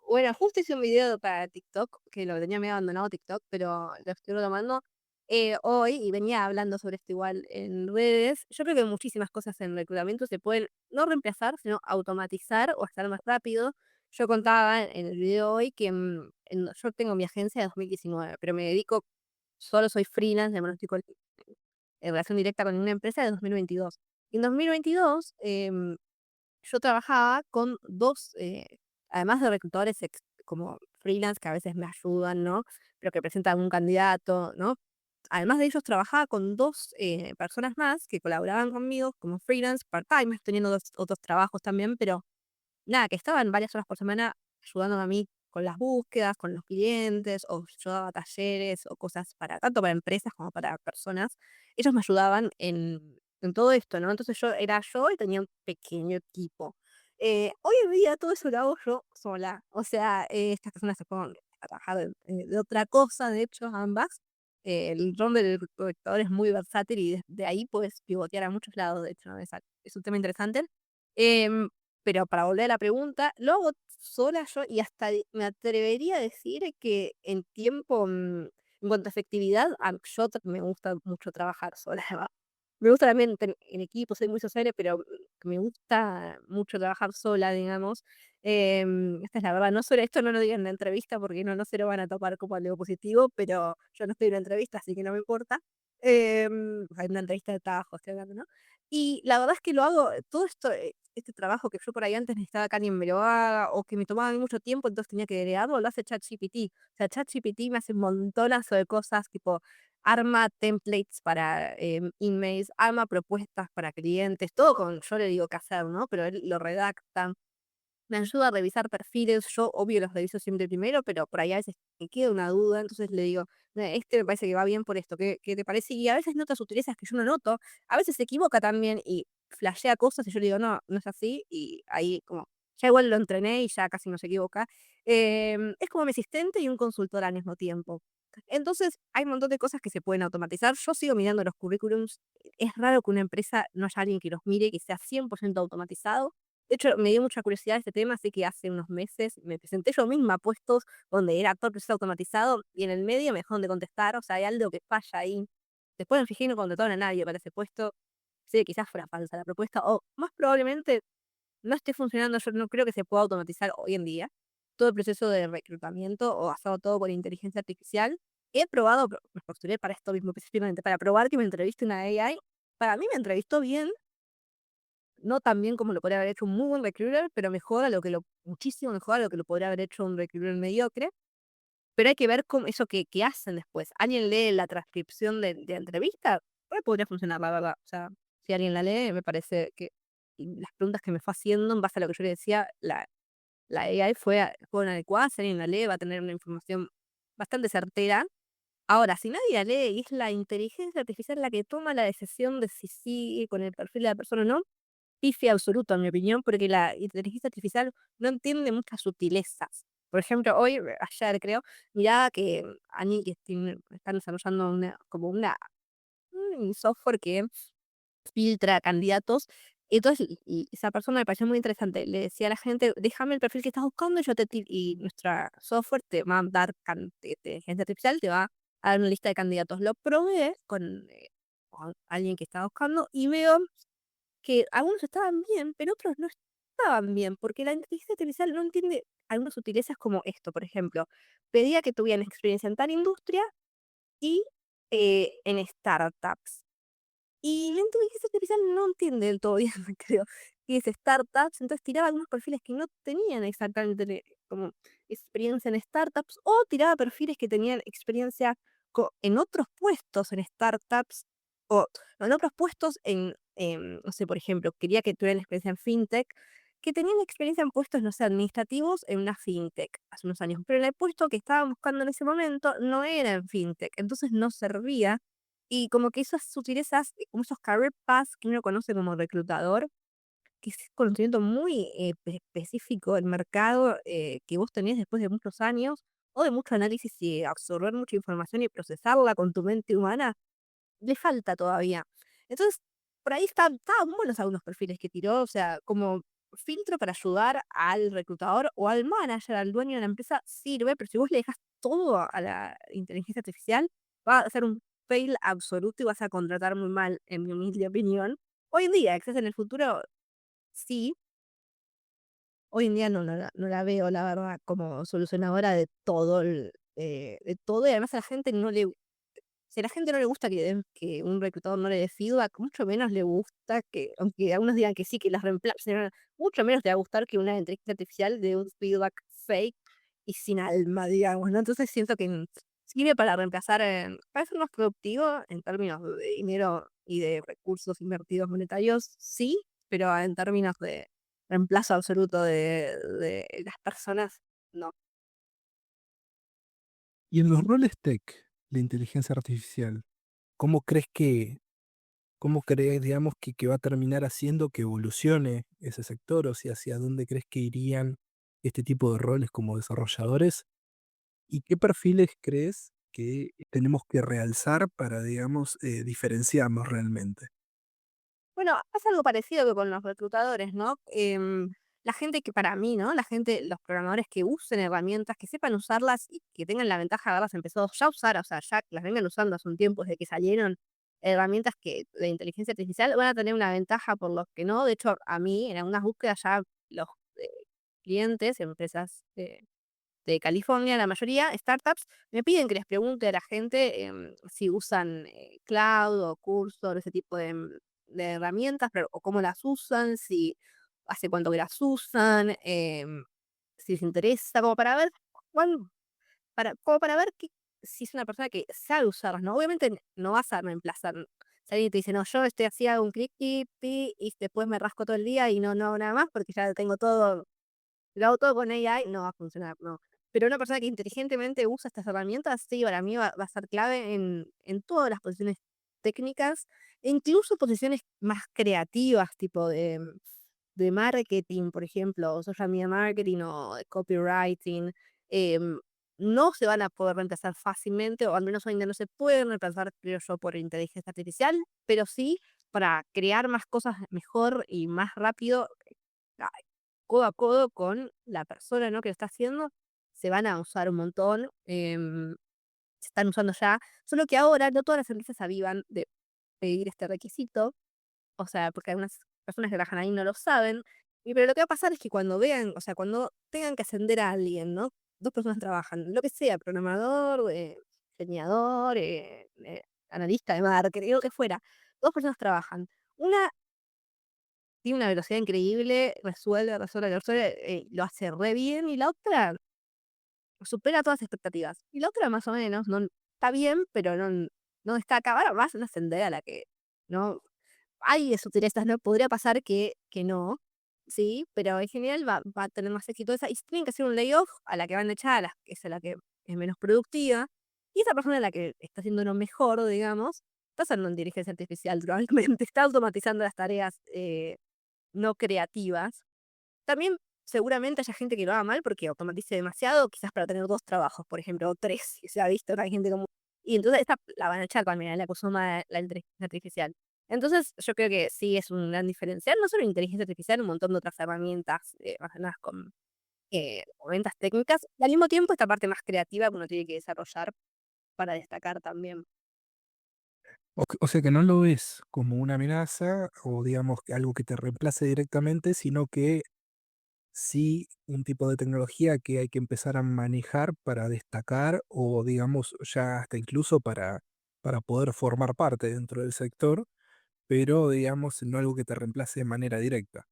Bueno, justo hice un video para TikTok, que lo tenía medio abandonado TikTok, pero lo estoy retomando, hoy, y venía hablando sobre esto igual en redes. Yo creo que muchísimas cosas en reclutamiento se pueden no reemplazar, sino automatizar o hacer más rápido. Yo contaba en el video hoy que, yo tengo mi agencia de 2019, pero me dedico solo soy freelance, digamos, no estoy en relación directa con una empresa de 2022. Y en 2022, yo trabajaba con 2 además de reclutadores como freelance que a veces me ayudan, ¿no? Pero que presentan un candidato, ¿no? Además de ellos, trabajaba con 2 personas más que colaboraban conmigo como freelance, part-time, teniendo otros trabajos también, pero nada, que estaban varias horas por semana ayudándome a mí con las búsquedas, con los clientes, o yo daba talleres o cosas para tanto para empresas como para personas. Ellos me ayudaban en todo esto, ¿no? Entonces era yo y tenía un pequeño equipo. Hoy en día todo eso lo hago yo sola. O sea, estas personas se fueron a trabajar de otra cosa, de hecho, ambas. El rol del reclutador es muy versátil y de ahí puedes pivotear a muchos lados, de hecho, ¿no? Es un tema interesante. Em, pero para volver a la pregunta, lo hago sola yo y hasta me atrevería a decir que en tiempo, en cuanto a efectividad, me gusta mucho trabajar sola, ¿va? Me gusta también en equipo, soy muy sociable, pero me gusta mucho trabajar sola, digamos. Esta es la verdad, esto no lo digan en la entrevista porque no se lo van a topar como algo positivo, pero yo no estoy en una entrevista, así que no me importa. En una entrevista de trabajo estoy hablando, ¿no? Y la verdad es que lo hago, todo esto, este trabajo que yo por ahí antes necesitaba que alguien me lo haga o que me tomaba mucho tiempo, entonces tenía que delegarlo, lo hace ChatGPT. O sea, ChatGPT me hace un montonazo de cosas, tipo, arma templates para emails, arma propuestas para clientes, todo yo le digo qué hacer, ¿no? Pero él lo redacta. Me ayuda a revisar perfiles, yo obvio los reviso siempre primero, pero por ahí a veces me queda una duda, entonces le digo: Este me parece que va bien por esto, ¿qué te parece?". Y a veces nota sutilezas que yo no noto, a veces se equivoca también y flashea cosas y yo le digo: "No, no es así", y ahí como ya igual lo entrené y ya casi no se equivoca. Es como mi asistente y un consultor al mismo tiempo. Entonces, hay un montón de cosas que se pueden automatizar. Yo sigo mirando los currículums, es raro que una empresa no haya alguien que los mire, que sea 100% automatizado. De hecho, me dio mucha curiosidad este tema, así que hace unos meses me presenté yo misma a puestos donde era todo el proceso automatizado y en el medio me dejaron de contestar, o sea, hay algo que falla ahí. Después me fijé y no contrataron a nadie para ese puesto, sé que quizás fuera falsa la propuesta o más probablemente no esté funcionando, yo no creo que se pueda automatizar hoy en día todo el proceso de reclutamiento o basado todo por inteligencia artificial. He probado, me postulé para esto mismo específicamente, para probar que me entreviste una AI. Para mí me entrevistó bien, no tan bien como lo podría haber hecho un muy buen recruiter, pero mejor a lo que lo muchísimo mejor a lo que lo podría haber hecho un recruiter mediocre. Pero hay que ver cómo eso que hacen después. ¿Alguien lee la transcripción de entrevista? Podría funcionar, la verdad. O sea, si alguien la lee, me parece que y las preguntas que me fue haciendo en base a lo que yo le decía, la AI fueron adecuadas. Si alguien la lee, va a tener una información bastante certera. Ahora, si nadie la lee y es la inteligencia artificial la que toma la decisión de si sigue con el perfil de la persona o no, pifia absoluto, en mi opinión, porque la inteligencia artificial no entiende muchas sutilezas. Por ejemplo, hoy, ayer creo, miraba que alguien que están desarrollando como un software que filtra candidatos. Entonces, y esa persona me pareció muy interesante. Le decía a la gente, déjame el perfil que estás buscando y y nuestra software te va a dar, inteligencia artificial te va a dar una lista de candidatos. Lo probé con alguien que estaba buscando y veo que algunos estaban bien, pero otros no estaban bien, porque la inteligencia artificial no entiende algunas sutilezas como esto, por ejemplo. Pedía que tuvieran experiencia en tal industria y en startups. Y la inteligencia artificial no entiende del todo bien, creo, qué es startups, entonces tiraba algunos perfiles que no tenían exactamente como experiencia en startups, o tiraba perfiles que tenían experiencia en otros puestos en startups, o en otros puestos no sé, por ejemplo, quería que tuvieran experiencia en fintech, que tenían experiencia en puestos, no sé, administrativos en una fintech hace unos años, pero en el puesto que estaban buscando en ese momento no era en fintech, entonces no servía y como que esas sutilezas, como esos career paths que uno conoce como reclutador, que es conocimiento muy específico del mercado que vos tenés después de muchos años o de mucho análisis y absorber mucha información y procesarla con tu mente humana, le falta todavía. Entonces, por ahí estaban buenos algunos perfiles que tiró, o sea, como filtro para ayudar al reclutador o al manager, al dueño de la empresa, sirve, pero si vos le dejas todo a la inteligencia artificial, va a ser un fail absoluto y vas a contratar muy mal, en mi humilde opinión. Hoy en día, quizás en el futuro, sí. Hoy en día no la veo, la verdad, como solucionadora de todo de todo, y además a la gente no le si a la gente no le gusta que un reclutador no le dé feedback, mucho menos le gusta que, aunque algunos digan que sí, que las reemplacen, mucho menos te va a gustar que una inteligencia artificial dé un feedback fake y sin alma, digamos, ¿no? Entonces siento que sirve para reemplazar, para ser más productivo en términos de dinero y de recursos invertidos monetarios, sí, pero en términos de reemplazo absoluto de las personas, no. Y en los roles tech, la inteligencia artificial, ¿cómo crees cómo crees, digamos, que va a terminar haciendo que evolucione ese sector? O sea, ¿hacia dónde crees que irían este tipo de roles como desarrolladores? ¿Y qué perfiles crees que tenemos que realzar para, digamos, diferenciarnos realmente? Bueno, pasa algo parecido que con los reclutadores, ¿no? La gente que para mí, ¿no? La gente, los programadores que usen herramientas, que sepan usarlas y que tengan la ventaja de haberlas empezado ya a usar, o sea, ya las vengan usando hace un tiempo desde que salieron herramientas de inteligencia artificial, van a tener una ventaja por los que no. De hecho, a mí, en algunas búsquedas ya los eh, clientes, empresas de California, la mayoría, startups, me piden que les pregunte a la gente si usan cloud o Cursor, ese tipo de herramientas, o cómo las usan, si hace cuánto que las usan, si les interesa, como para ver como para ver si es una persona que sabe usarlas, ¿no? Obviamente no vas a reemplazar. Si alguien te dice, no, yo estoy así, hago un clic y después me rasco todo el día y no hago nada más porque ya tengo todo lo hago todo con AI, no va a funcionar, no. Pero una persona que inteligentemente usa estas herramientas, sí, para mí va a ser clave en todas las posiciones técnicas, e incluso posiciones más creativas, tipo de marketing, por ejemplo, o social media marketing o de copywriting. em, no se van a poder reemplazar fácilmente, o al menos hoy en día no se pueden reemplazar, creo yo, por inteligencia artificial, pero sí para crear más cosas mejor y más rápido codo a codo con la persona, ¿no?, que lo está haciendo, se van a usar un montón, se están usando ya, solo que ahora no todas las empresas avivan de pedir este requisito, o sea, porque algunas personas que trabajan ahí no lo saben, pero lo que va a pasar es que cuando vean, o sea, cuando tengan que ascender a alguien, ¿no? 2 personas trabajan, lo que sea, programador, diseñador, analista de marketing, lo que fuera, 2 personas trabajan. Una tiene una velocidad increíble, resuelve, lo hace re bien, y la otra supera todas las expectativas. Y la otra más o menos, no está bien, pero no destaca. Ahora vas a ascender a la que no hay sutilezas, ¿no? Podría pasar que no, sí, pero en general va a tener más éxito esa. Y si tienen que hacer un layoff, a la que van a echar, a la que es a la que es menos productiva, y esa persona, la que está haciendo lo mejor, digamos, está usando inteligencia artificial probablemente, está automatizando las tareas no creativas. También seguramente haya gente que lo haga mal porque automatice demasiado, quizás para tener 2 trabajos, por ejemplo, o 3, y se ha visto que hay gente como y entonces esta la van a echar también, la que consuma la inteligencia artificial. Entonces, yo creo que sí es un gran diferencial, no solo inteligencia artificial, un montón de otras herramientas, relacionadas con, herramientas técnicas, y al mismo tiempo esta parte más creativa que uno tiene que desarrollar para destacar también. O sea que no lo ves como una amenaza o digamos que algo que te reemplace directamente, sino que sí un tipo de tecnología que hay que empezar a manejar para destacar o digamos ya hasta incluso para poder formar parte dentro del sector, pero digamos no algo que te reemplace de manera directa.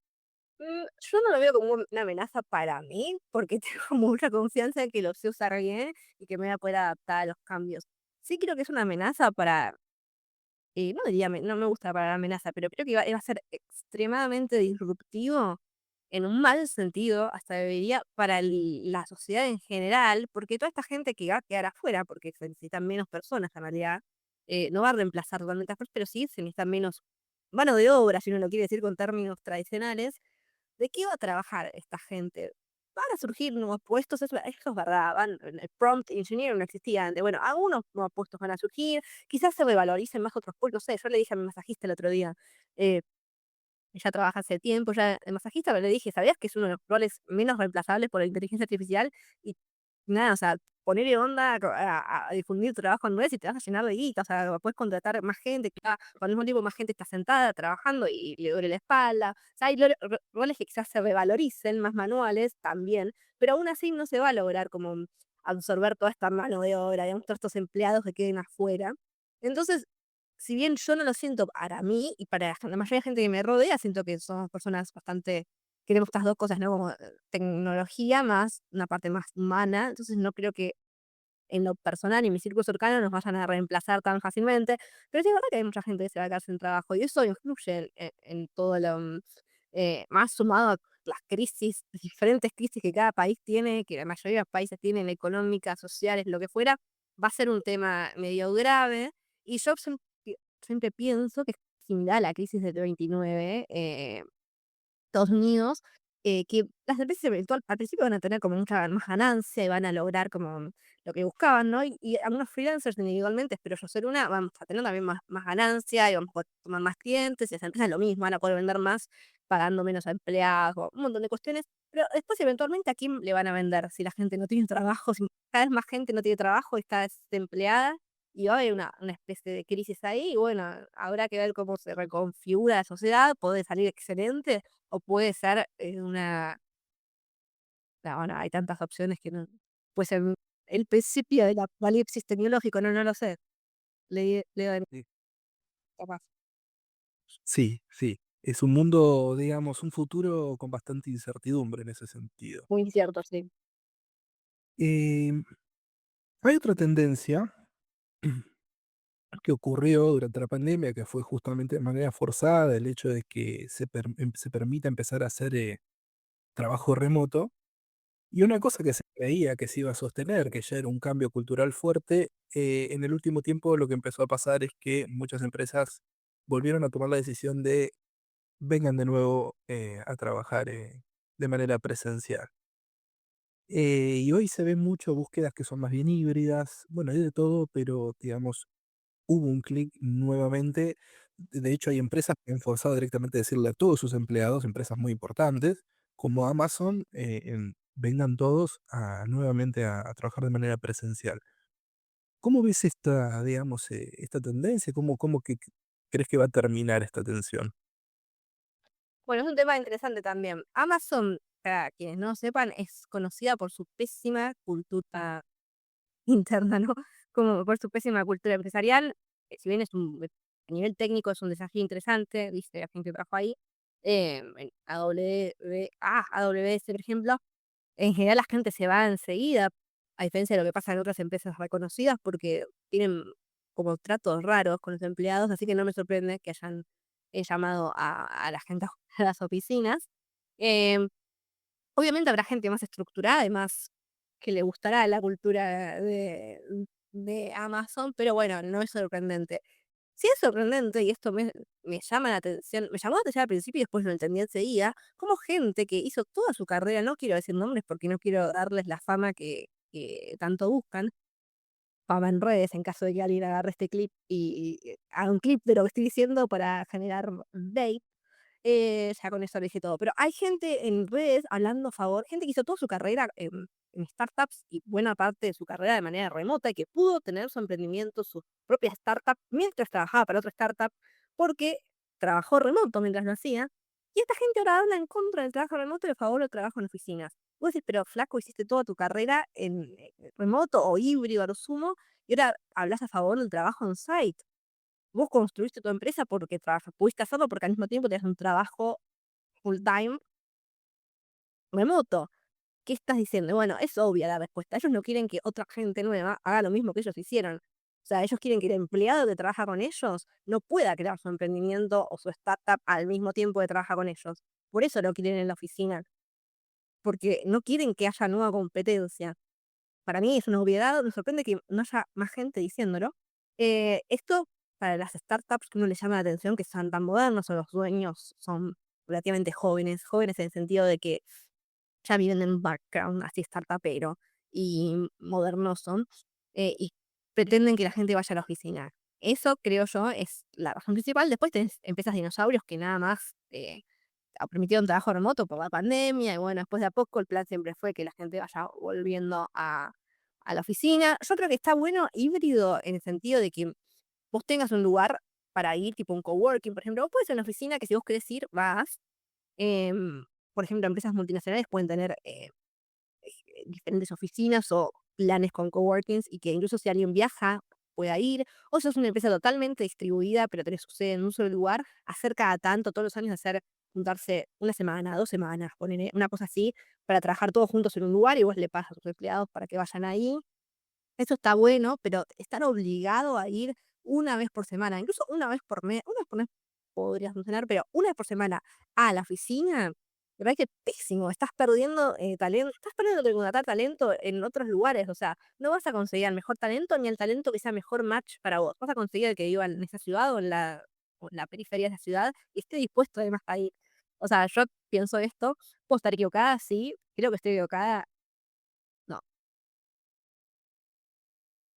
Yo no lo veo como una amenaza para mí, porque tengo mucha confianza en que lo sé usar bien y que me voy a poder adaptar a los cambios. Sí creo que es una amenaza para, no diría, no me gusta para la amenaza, pero creo que va a ser extremadamente disruptivo en un mal sentido, hasta debería para la sociedad en general, porque toda esta gente que va a quedar afuera, porque se necesitan menos personas en realidad, no va a reemplazar totalmente a las personas, pero sí se necesita menos mano de obra, si uno lo quiere decir con términos tradicionales. ¿De qué va a trabajar esta gente? Van a surgir nuevos puestos, eso es verdad. El prompt engineer no existía antes. Bueno, algunos nuevos puestos van a surgir, quizás se revaloricen más otros puestos. No sé, yo le dije a mi masajista el otro día, eh, ella trabaja hace tiempo ya de masajista, pero le dije, ¿sabías que es uno de los roles menos reemplazables por la inteligencia artificial? Y nada, o sea, ponerle onda a difundir tu trabajo en redes y te vas a llenar de guita, o sea, puedes contratar más gente, que al mismo tiempo más gente está sentada trabajando y le duele la espalda. O sea, hay roles que quizás se revaloricen, más manuales también, pero aún así no se va a lograr como absorber toda esta mano de obra, digamos, todos estos empleados que queden afuera. Entonces, si bien yo no lo siento para mí y para la mayoría de gente que me rodea, siento que somos personas bastante queremos estas 2 cosas, ¿no? Como, tecnología más una parte más humana, entonces no creo que en lo personal y mi círculo cercano nos vayan a reemplazar tan fácilmente, pero sí es verdad que hay mucha gente que se va a quedar sin trabajo y eso influye en todo lo, más sumado a las crisis, diferentes crisis que cada país tiene, que la mayoría de los países tienen, económicas, sociales, lo que fuera, va a ser un tema medio grave y yo siempre pienso que es similar a la crisis del 29, Estados Unidos, que las empresas eventual al principio van a tener como mucha más ganancia y van a lograr como lo que buscaban, ¿no? Y algunos freelancers individualmente, espero yo ser una, vamos a tener también más ganancia y vamos a poder tomar más clientes y las empresas lo mismo, van a poder vender más pagando menos a empleados, o un montón de cuestiones. Pero después eventualmente a quién le van a vender si la gente no tiene trabajo, si cada vez más gente no tiene trabajo y está desempleada y va a haber una especie de crisis ahí y bueno, habrá que ver cómo se reconfigura la sociedad, puede salir excelente o puede ser, bueno, hay tantas opciones que no puede ser el principio del apocalipsis tecnológico, no lo sé. Leo de Sí. capaz. Sí, sí. Es un mundo, digamos, un futuro con bastante incertidumbre en ese sentido. Muy incierto, sí. Em, Hay otra tendencia que ocurrió durante la pandemia, que fue justamente de manera forzada el hecho de que se permita empezar a hacer trabajo remoto. Y una cosa que se creía que se iba a sostener, que ya era un cambio cultural fuerte, en el último tiempo lo que empezó a pasar es que muchas empresas volvieron a tomar la decisión de vengan de nuevo a trabajar de manera presencial. Y hoy se ven mucho búsquedas que son más bien híbridas, bueno, hay de todo, pero digamos, hubo un clic nuevamente. De hecho, hay empresas que han forzado directamente a decirle a todos sus empleados, empresas muy importantes, como Amazon, vengan todos nuevamente a trabajar de manera presencial. ¿Cómo ves esta, digamos, esta tendencia? ¿Cómo crees que va a terminar esta tensión? Bueno, es un tema interesante también. Amazon, para quienes no sepan, es conocida por su pésima cultura interna, ¿no? Como por su pésima cultura empresarial, si bien a nivel técnico es un desafío interesante, dice la gente que trabaja ahí, En AWS, por ejemplo, en general la gente se va enseguida, a diferencia de lo que pasa en otras empresas reconocidas, porque tienen como tratos raros con los empleados, así que no me sorprende que hayan llamado a la gente a las oficinas. Em, Obviamente habrá gente más estructurada y más que le gustará la cultura de Amazon, pero bueno, no es sorprendente. Sí es sorprendente, y esto me llama la atención, me llamó la atención al principio y después lo entendí enseguida, como gente que hizo toda su carrera, no quiero decir nombres porque no quiero darles la fama que tanto buscan, fama en redes, en caso de que alguien agarre este clip y haga un clip de lo que estoy diciendo para generar bait. Ya con eso le dije todo. Pero hay gente en redes hablando a favor, gente que hizo toda su carrera en startups y buena parte de su carrera de manera remota y que pudo tener su emprendimiento, su propia startup, mientras trabajaba para otra startup, porque trabajó remoto mientras lo hacía. Y esta gente ahora habla en contra del trabajo remoto y a favor del trabajo en oficinas. Vos decís, pero flaco, hiciste toda tu carrera en remoto o híbrido a lo sumo, y ahora hablas a favor del trabajo on site. Vos construiste tu empresa porque pudiste hacerlo porque al mismo tiempo tenías un trabajo full time remoto. ¿Qué estás diciendo? Bueno, es obvia la respuesta. Ellos no quieren que otra gente nueva haga lo mismo que ellos hicieron. O sea, ellos quieren que el empleado que trabaja con ellos no pueda crear su emprendimiento o su startup al mismo tiempo que trabaja con ellos. Por eso lo quieren en la oficina, porque no quieren que haya nueva competencia. Para mí es una obviedad, me sorprende que no haya más gente diciéndolo. Esto para las startups que uno le llama la atención, que son tan modernos o los dueños son relativamente jóvenes, jóvenes en el sentido de que ya viven en un background así startupero y modernos son, y pretenden que la gente vaya a la oficina. Eso creo yo es la razón principal. Después tenés empresas dinosaurios que nada más permitieron trabajo remoto por la pandemia y bueno, después de a poco el plan siempre fue que la gente vaya volviendo a la oficina. Yo creo que está bueno híbrido en el sentido de que vos tengas un lugar para ir, tipo un coworking, por ejemplo. Vos podés ir a una oficina que si vos querés ir, vas. Em, por ejemplo, empresas multinacionales pueden tener diferentes oficinas o planes con coworkings y que incluso si alguien viaja pueda ir, o si es una empresa totalmente distribuida, pero tenés su sede en un solo lugar, hacer cada tanto, todos los años, hacer juntarse una semana, 2 semanas, poner una cosa así, para trabajar todos juntos en un lugar y vos le pagas a tus empleados para que vayan ahí. Eso está bueno, pero estar obligado a ir una vez por semana, incluso una vez por mes podría funcionar, pero una vez por semana a la oficina, me parece pésimo. Estás perdiendo talento, estás perdiendo de contratar talento en otros lugares. O sea, no vas a conseguir el mejor talento ni el talento que sea mejor match para vos. Vas a conseguir el que viva en esa ciudad o en la periferia de esa ciudad y esté dispuesto además a ir. O sea, yo pienso esto, puedo estar equivocada, sí, creo que estoy equivocada, no.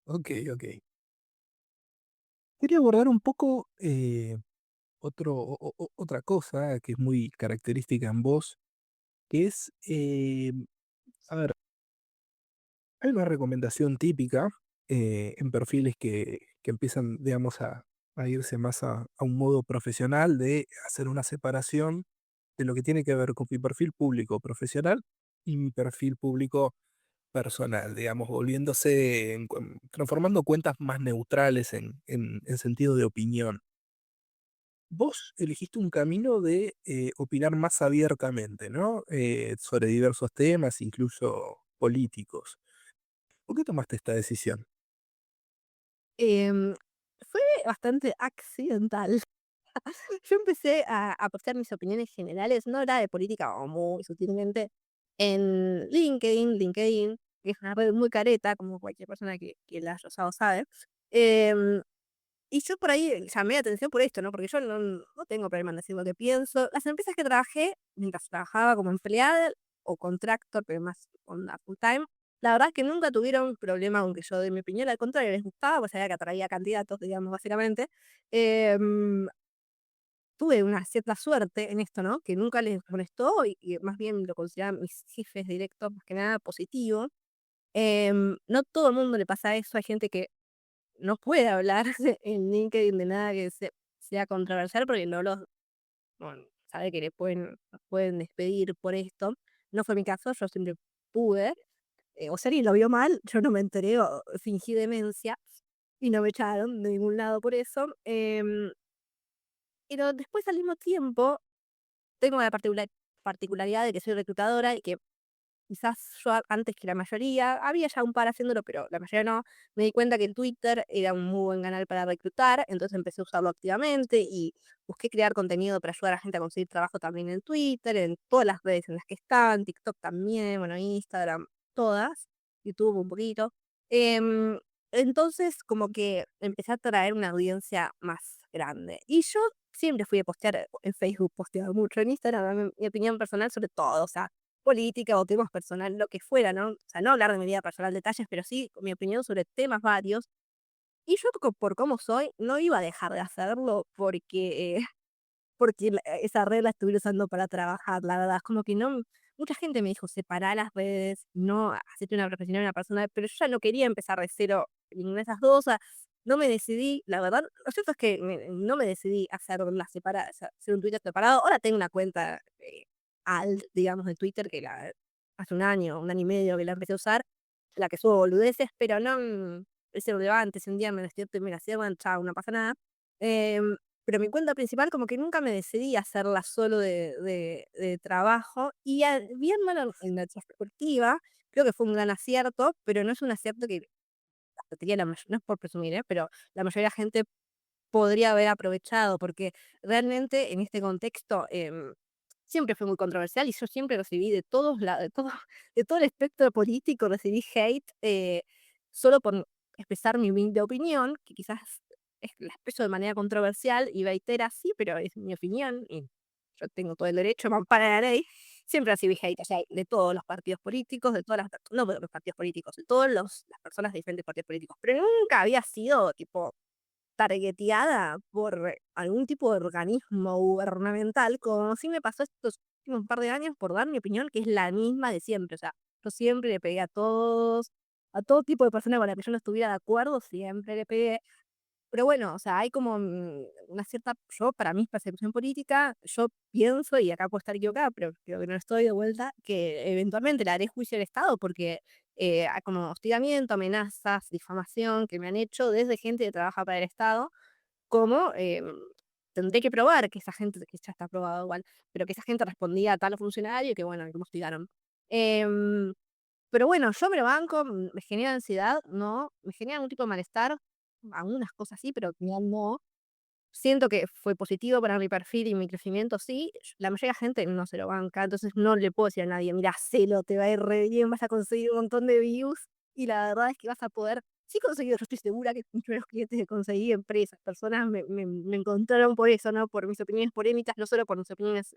Ok, ok. Quería abordar un poco otra cosa que es muy característica en vos, que es, a ver, hay una recomendación típica en perfiles que empiezan, digamos, a irse más a un modo profesional de hacer una separación de lo que tiene que ver con mi perfil público profesional y mi perfil público personal, digamos, volviéndose, transformando cuentas más neutrales en sentido de opinión. Vos elegiste un camino de opinar más abiertamente, ¿no? Sobre diversos temas, incluso políticos. ¿Por qué tomaste esta decisión? Em, Fue bastante accidental. Yo empecé a postear mis opiniones generales, no era de política o muy sutilmente, en LinkedIn, que es una red muy careta, como cualquier persona que la haya usado sabe. Em, y yo por ahí llamé la atención por esto, ¿no? Porque yo no tengo problema en decir lo que pienso. Las empresas que trabajé, mientras trabajaba como empleada o contractor, pero más onda full time, la verdad es que nunca tuvieron problema con que yo dé mi opinión, al contrario, les gustaba, pues sabía que atraía candidatos, digamos, básicamente. Em, Tuve una cierta suerte en esto, ¿no? Que nunca les molestó y más bien lo consideraban mis jefes directos, más que nada positivo. No todo el mundo le pasa eso, hay gente que no puede hablar en LinkedIn de nada que sea controversial porque no los bueno, sabe que los pueden despedir por esto. No fue mi caso, yo siempre pude. O si alguien lo vio mal, yo no me enteré o fingí demencia y no me echaron de ningún lado por eso. Pero después al mismo tiempo tengo la particularidad de que soy reclutadora y que quizás yo antes que la mayoría, había ya un par haciéndolo, pero la mayoría no, me di cuenta que el Twitter era un muy buen canal para reclutar, entonces empecé a usarlo activamente y busqué crear contenido para ayudar a la gente a conseguir trabajo también en Twitter, en todas las redes en las que están, TikTok también, bueno, Instagram, todas, YouTube un poquito. Em, entonces como que empecé a traer una audiencia más grande. Y yo siempre fui a postear en Facebook, posteaba mucho en Instagram, mi opinión personal sobre todo, o sea, política o temas personales, lo que fuera, ¿no? O sea, no hablar de mi vida personal, detalles, pero sí mi opinión sobre temas varios. Y yo, por cómo soy, no iba a dejar de hacerlo porque, porque esa red la estuviera usando para trabajar, la verdad. Es como que no. Mucha gente me dijo, separá las redes, no, hacete una profesional, una persona, pero yo ya no quería empezar de cero en ninguna de esas dos. O sea, no me decidí, la verdad, lo cierto es que no me decidí hacer una separada, hacer un Twitter separado. Ahora tengo una cuenta alt, digamos, de Twitter que hace un año y medio que la empecé a usar, la que subo boludeces, pero no es irrelevante. Si un día me despierto y me la cierran, chao, no pasa nada. Em, pero mi cuenta principal como que nunca me decidí a hacerla solo de trabajo y viéndolo en retrospectiva, creo que fue un gran acierto, pero no es un acierto que diría no es por presumir, pero la mayoría de la gente podría haber aprovechado, porque realmente en este contexto, siempre fue muy controversial y yo siempre recibí de todos la de todo de todo el espectro político, recibí hate, solo por expresar mi humilde opinión, que quizás la expreso de manera controversial y reitera, sí, pero es mi opinión y yo tengo todo el derecho, me ampara la ley. Siempre recibí hate, o sea, de todos los partidos políticos, de todas las no de los partidos políticos, de todas las personas de diferentes partidos políticos, pero nunca había sido tipo targeteada por algún tipo de organismo gubernamental, como sí me pasó estos últimos par de años por dar mi opinión, que es la misma de siempre. O sea, yo siempre le pegué a todos, a todo tipo de personas con las que yo no estuviera de acuerdo, siempre le pegué. Pero bueno, o sea, hay como una cierta, yo para mi percepción política, yo pienso, y acá puedo estar equivocada, pero creo que no estoy de vuelta, que eventualmente le haré juicio al Estado porque hay como hostigamiento, amenazas, difamación que me han hecho desde gente que trabaja para el Estado, como tendré que probar que esa gente, que ya está probado igual, pero que esa gente respondía a tal funcionario y que bueno, que me hostigaron. Em, pero bueno, yo me lo banco, me genera ansiedad, no, me genera algún tipo de malestar, algunas cosas sí, pero no. Siento que fue positivo para mi perfil y mi crecimiento, sí. La mayoría de la gente no se lo banca, entonces no le puedo decir a nadie, mira, hacelo, te va a ir re bien, vas a conseguir un montón de views. Y la verdad es que vas a poder, sí conseguir, yo estoy segura que muchos de los clientes que conseguí, empresas, personas, me encontraron por eso, ¿no? Por mis opiniones polémicas, no solo por mis opiniones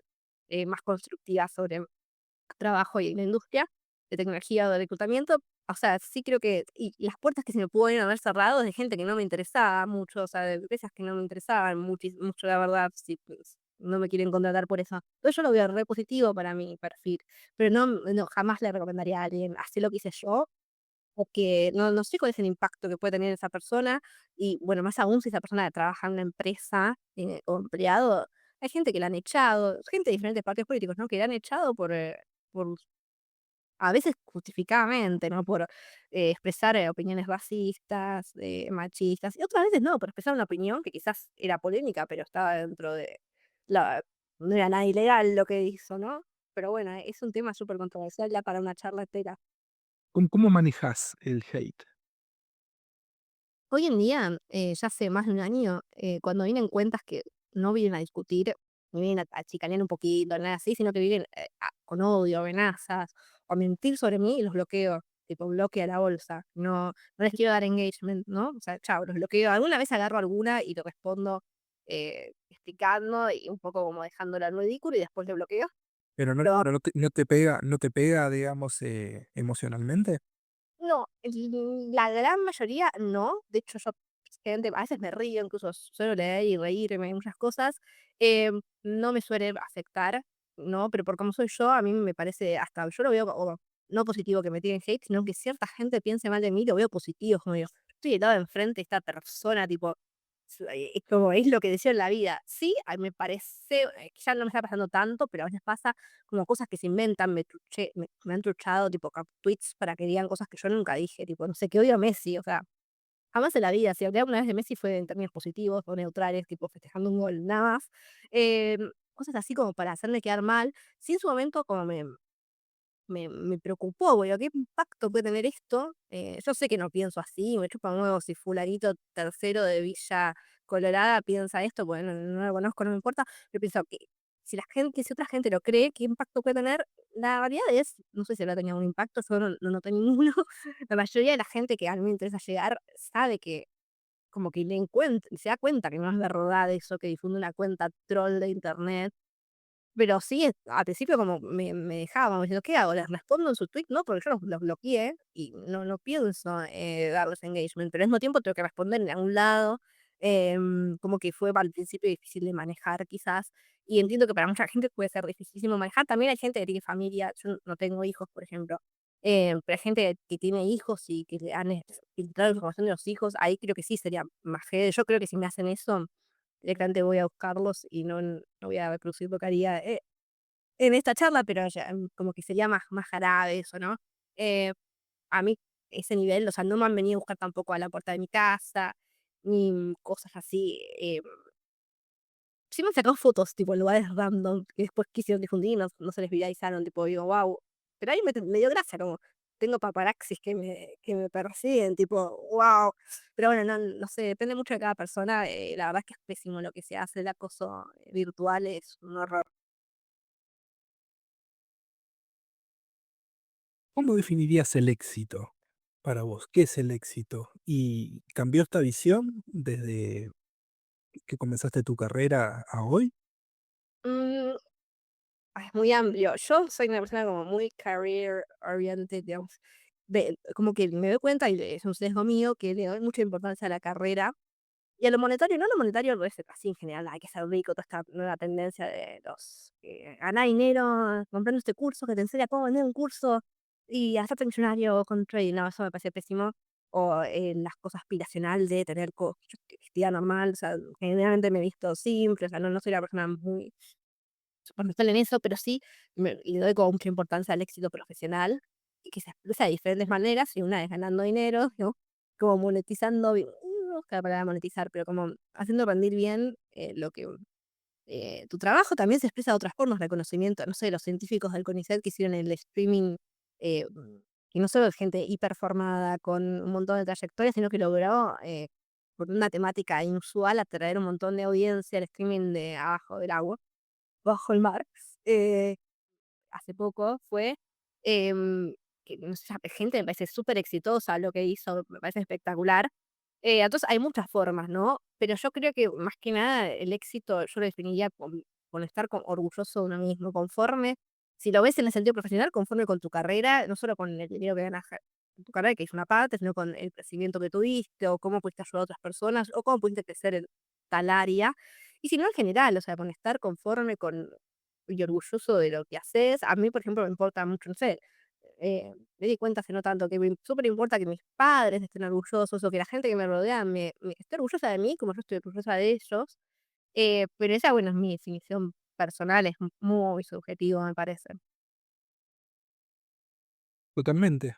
más constructivas sobre trabajo y en la industria de tecnología o de reclutamiento. O sea, sí creo que y las puertas que se me pueden haber cerrado de gente que no me interesaba mucho, o sea, de empresas que no me interesaban mucho, la verdad, si pues, no me quieren contratar por eso. Entonces yo lo veo re positivo para mi perfil, pero no jamás le recomendaría a alguien hacer lo que hice yo, o que no sé cuál es el impacto que puede tener esa persona, y bueno, más aún si esa persona trabaja en una empresa, o empleado. Hay gente que la han echado, gente de diferentes partidos políticos, ¿no? Que la han echado por a veces justificadamente, ¿no? Por expresar opiniones racistas, machistas, y otras veces no, por expresar una opinión que quizás era polémica, pero estaba dentro de la no era nada ilegal lo que hizo, ¿no? Pero bueno, es un tema súper controversial ya para una charla entera. ¿Cómo manejas el hate? Hoy en día, ya hace más de un año, cuando vienen cuentas que no vienen a discutir, ni vienen a chicanear un poquito, nada así, sino que vienen con odio, amenazas, o a mentir sobre mí, los bloqueo, tipo bloque a la bolsa. No les quiero dar engagement, ¿no? O sea, chao, los bloqueo. Alguna vez agarro alguna y le respondo explicando y un poco como dejándola en ridículo y después le bloqueo. Pero Pero no te pega, digamos, emocionalmente. no, la gran mayoría no. De hecho, yo gente, a veces me río, incluso suelo leer y reírme, muchas cosas. No me suele afectar, ¿no? Pero por cómo soy yo, a mí me parece hasta, yo lo veo como no positivo que me tiren hate, sino que cierta gente piense mal de mí, lo veo positivo, como digo, estoy del lado de enfrente de esta persona, tipo, es como es lo que deseo en la vida. Sí, me parece, que ya no me está pasando tanto, pero a veces pasa como cosas que se inventan, me han truchado, tipo, tweets para que digan cosas que yo nunca dije, tipo, no sé, que odio a Messi, o sea, jamás en la vida, si hablé alguna vez de Messi fue en términos positivos o neutrales, tipo, festejando un gol, nada más. cosas así como para hacerme quedar mal. Sí, en su momento como me preocupó, bueno, ¿qué impacto puede tener esto? Yo sé que no pienso así, me chupa un huevo si fulanito tercero de Villa Colorada piensa esto, bueno, no lo conozco, no me importa, pero pienso que si otra gente lo cree, ¿qué impacto puede tener? La realidad es, no sé si habrá tenido un impacto, yo no noté ninguno. La mayoría de la gente que a mí me interesa llegar sabe que como que se da cuenta que no es verdad eso, que difunde una cuenta troll de internet, pero sí, al principio como me dejaba, como diciendo: "¿Qué hago? ¿Les respondo en su tweet?". No, porque yo los bloqueé y no pienso, darles engagement, pero al mismo tiempo tengo que responder en algún lado, como que fue al principio difícil de manejar quizás, y entiendo que para mucha gente puede ser dificilísimo manejar. También hay gente que tiene familia, yo no tengo hijos, por ejemplo, pero hay gente que tiene hijos y que le han, filtrado información de los hijos, ahí creo que sí sería más feo. Yo creo que si me hacen eso directamente voy a buscarlos y no voy a reproducir lo que haría, en esta charla, pero ya, como que sería más grave eso, ¿no? Eh, a mí ese nivel, o sea, no me han venido a buscar tampoco a la puerta de mi casa, ni cosas así. Sí me han sacado fotos, tipo, en lugares random, que después quisieron difundir, no se les viralizaron, tipo, digo: "Guau". Pero ahí me dio gracia, como tengo paparazzis que me persiguen, tipo, wow. Pero bueno, no sé, depende mucho de cada persona, la verdad es que es pésimo lo que se hace, el acoso, virtual es un horror. ¿Cómo definirías el éxito para vos? ¿Qué es el éxito? ¿Y cambió esta visión desde que comenzaste tu carrera a hoy? Mm, es muy amplio. Yo soy una persona como muy career oriented, digamos. Como que me doy cuenta, y es un sesgo mío, que le doy mucha importancia a la carrera y a lo monetario. No, lo monetario no es así en general, hay que ser rico, toda esta nueva tendencia de los que gana dinero comprando este curso que te enseña cómo vender un curso y hacerte millonario con trading. No, eso me parece pésimo. O las cosas aspiracional de tener vestida normal, o sea, generalmente me he visto simple, o sea, no soy la persona muy superficial en eso, pero sí le doy como mucha importancia al éxito profesional y que se expresa de diferentes maneras, y una es ganando dinero, ¿no? Como monetizando, no es la palabra monetizar, pero como haciendo rendir bien lo que tu trabajo también se expresa de otras formas, reconocimiento, no sé, los científicos del CONICET que hicieron el streaming, eh, mm, que no solo es gente hiperformada con un montón de trayectoria, sino que logró, por una temática inusual, atraer un montón de audiencia al streaming de abajo del agua, bajo el mar. eh, Hace poco fue, que no sé, gente me parece súper exitosa lo que hizo, me parece espectacular. Entonces hay muchas formas, ¿no? Pero yo creo que más que nada el éxito yo lo definiría con estar orgulloso de uno mismo, conforme, si lo ves en el sentido profesional, conforme con tu carrera, no solo con el dinero que ganas en tu carrera, que es una parte, sino con el crecimiento que tuviste, o cómo pudiste ayudar a otras personas, o cómo pudiste crecer en tal área. Y si no, en general, o sea, con estar conforme con y orgulloso de lo que haces. A mí, por ejemplo, me importa mucho, no sé, me di cuenta hace no tanto que me súper importa que mis padres estén orgullosos o que la gente que me rodea me esté orgullosa de mí como yo estoy orgullosa de ellos. Pero esa, bueno, es mi definición personal, es muy subjetivo, me parece. Totalmente.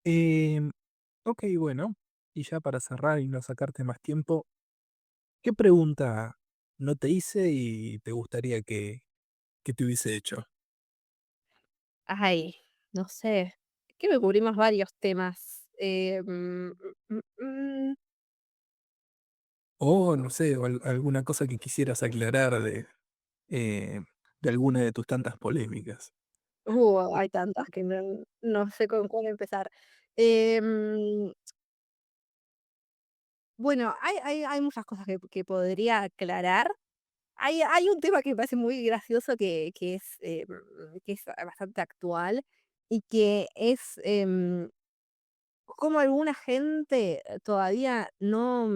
Em, ok, bueno, y ya para cerrar y no sacarte más tiempo, ¿qué pregunta no te hice y te gustaría que te hubiese hecho? Ay, no sé, que me cubrimos varios temas. O no sé, o alguna cosa que quisieras aclarar de alguna de tus tantas polémicas. Hay tantas que no sé con cuál empezar. Em, bueno, hay muchas cosas que podría aclarar. Hay un tema que me parece muy gracioso que es bastante actual y que es, cómo alguna gente todavía no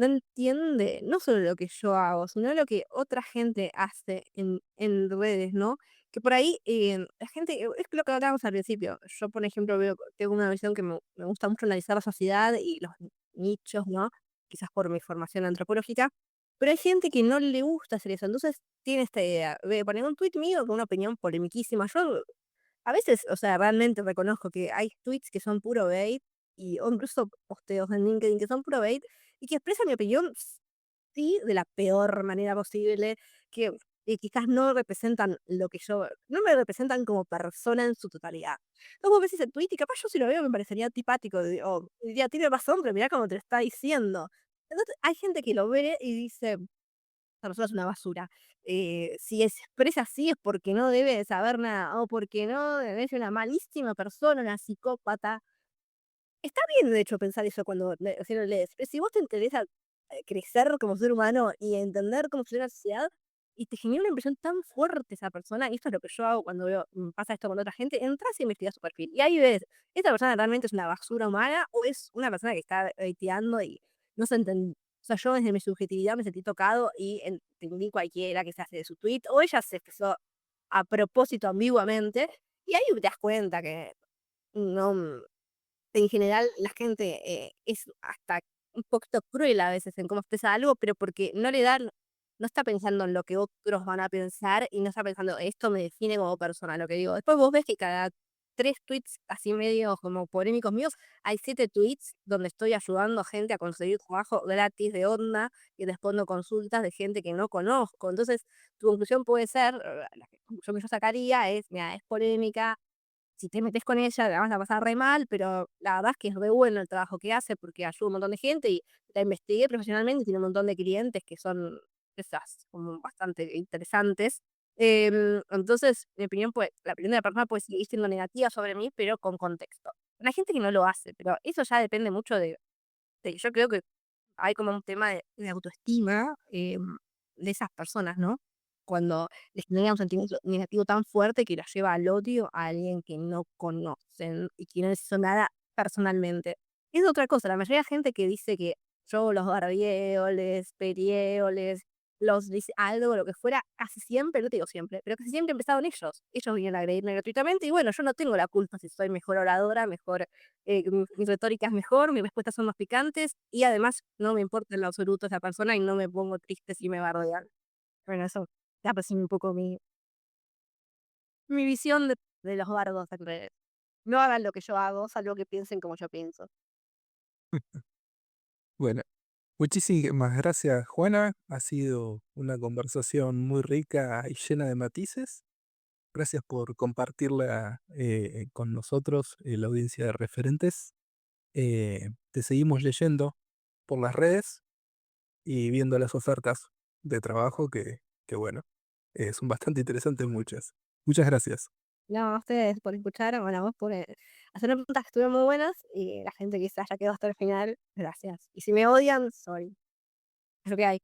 entiende, no solo lo que yo hago, sino lo que otra gente hace en redes, ¿no? Que por ahí, la gente, es lo que hablábamos al principio. Yo, por ejemplo, tengo una visión que me gusta mucho analizar la sociedad y los nichos, ¿no? Quizás por mi formación antropológica, pero hay gente que no le gusta hacer eso. Entonces tiene esta idea de poner un tuit mío con una opinión polemiquísima. Yo a veces, o sea, realmente reconozco que hay tweets que son puro bait o incluso posteos en LinkedIn que son puro bait y que expresan mi opinión sí, de la peor manera posible, que quizás no representan lo que yo no me representan como persona en su totalidad. Entonces vos ves ese tweet y capaz yo si lo veo me parecería antipático, o diría: "Tiene razón, pero mirá cómo te lo está diciendo". Entonces hay gente que lo ve y dice: "Esta persona es una basura". Si se expresa así es porque no debe de saber nada, o porque no debe ser una malísima persona, una psicópata. Está bien, de hecho, pensar eso cuando recién lo lees, pero si vos te interesa, crecer como ser humano y entender cómo funciona la sociedad, y te genera una impresión tan fuerte esa persona, y esto es lo que yo hago cuando veo, pasa esto con otra gente, entras y investigas su perfil. Y ahí ves, ¿esta persona realmente es una basura humana o es una persona que está hateando y no se enten o sea, yo desde mi subjetividad me sentí tocado y entendí cualquiera que se hace de su tweet, o ella se expresó a propósito ambiguamente, y ahí te das cuenta que no en general, la gente, es hasta un poquito cruel a veces en cómo expresa algo, pero porque no está pensando en lo que otros van a pensar y no está pensando: "Esto me define como persona", lo que digo. Después vos ves que cada 3 tweets así medio como polémicos míos, hay 7 tweets donde estoy ayudando a gente a conseguir trabajo gratis de onda y respondo consultas de gente que no conozco. Entonces, tu conclusión puede ser, la conclusión que yo sacaría es: "Mira, es polémica, si te metes con ella la vas a pasar re mal, pero la verdad es que es re bueno el trabajo que hace porque ayuda a un montón de gente y la investigué profesionalmente y tiene un montón de clientes que son esas como bastante interesantes". Entonces, mi opinión, pues, la opinión de la persona puede seguir siendo negativa sobre mí, pero con contexto. Hay gente que no lo hace, pero eso ya depende mucho yo creo que hay como un tema de autoestima, de esas personas, ¿no? Cuando les genera un sentimiento negativo tan fuerte que los lleva al odio a alguien que no conocen y que no les hizo nada personalmente. Es otra cosa, la mayoría de gente que dice que yo los bardeo, les peleo, los dice algo, lo que fuera, casi siempre, no te digo siempre, pero casi siempre empezaron ellos. Ellos vienen a agredirme gratuitamente y bueno, yo no tengo la culpa si soy mejor oradora, mejor mi retórica es mejor, mis respuestas son más picantes y además no me importa en lo absoluto esa persona y no me pongo triste si me bardean. Bueno, eso ya pues un poco mi visión de los bardos en redes. No hagan lo que yo hago, salvo que piensen como yo pienso. Bueno, muchísimas gracias, Juana. Ha sido una conversación muy rica y llena de matices. Gracias por compartirla con nosotros, la audiencia de referentes. Te seguimos leyendo por las redes y viendo las ofertas de trabajo que bueno, son bastante interesantes muchas. Muchas gracias. No, a ustedes por escuchar, bueno, a vos por hacerme preguntas que estuvieron muy buenas y la gente que se haya quedado hasta el final, gracias. Y si me odian, sorry, es lo que hay.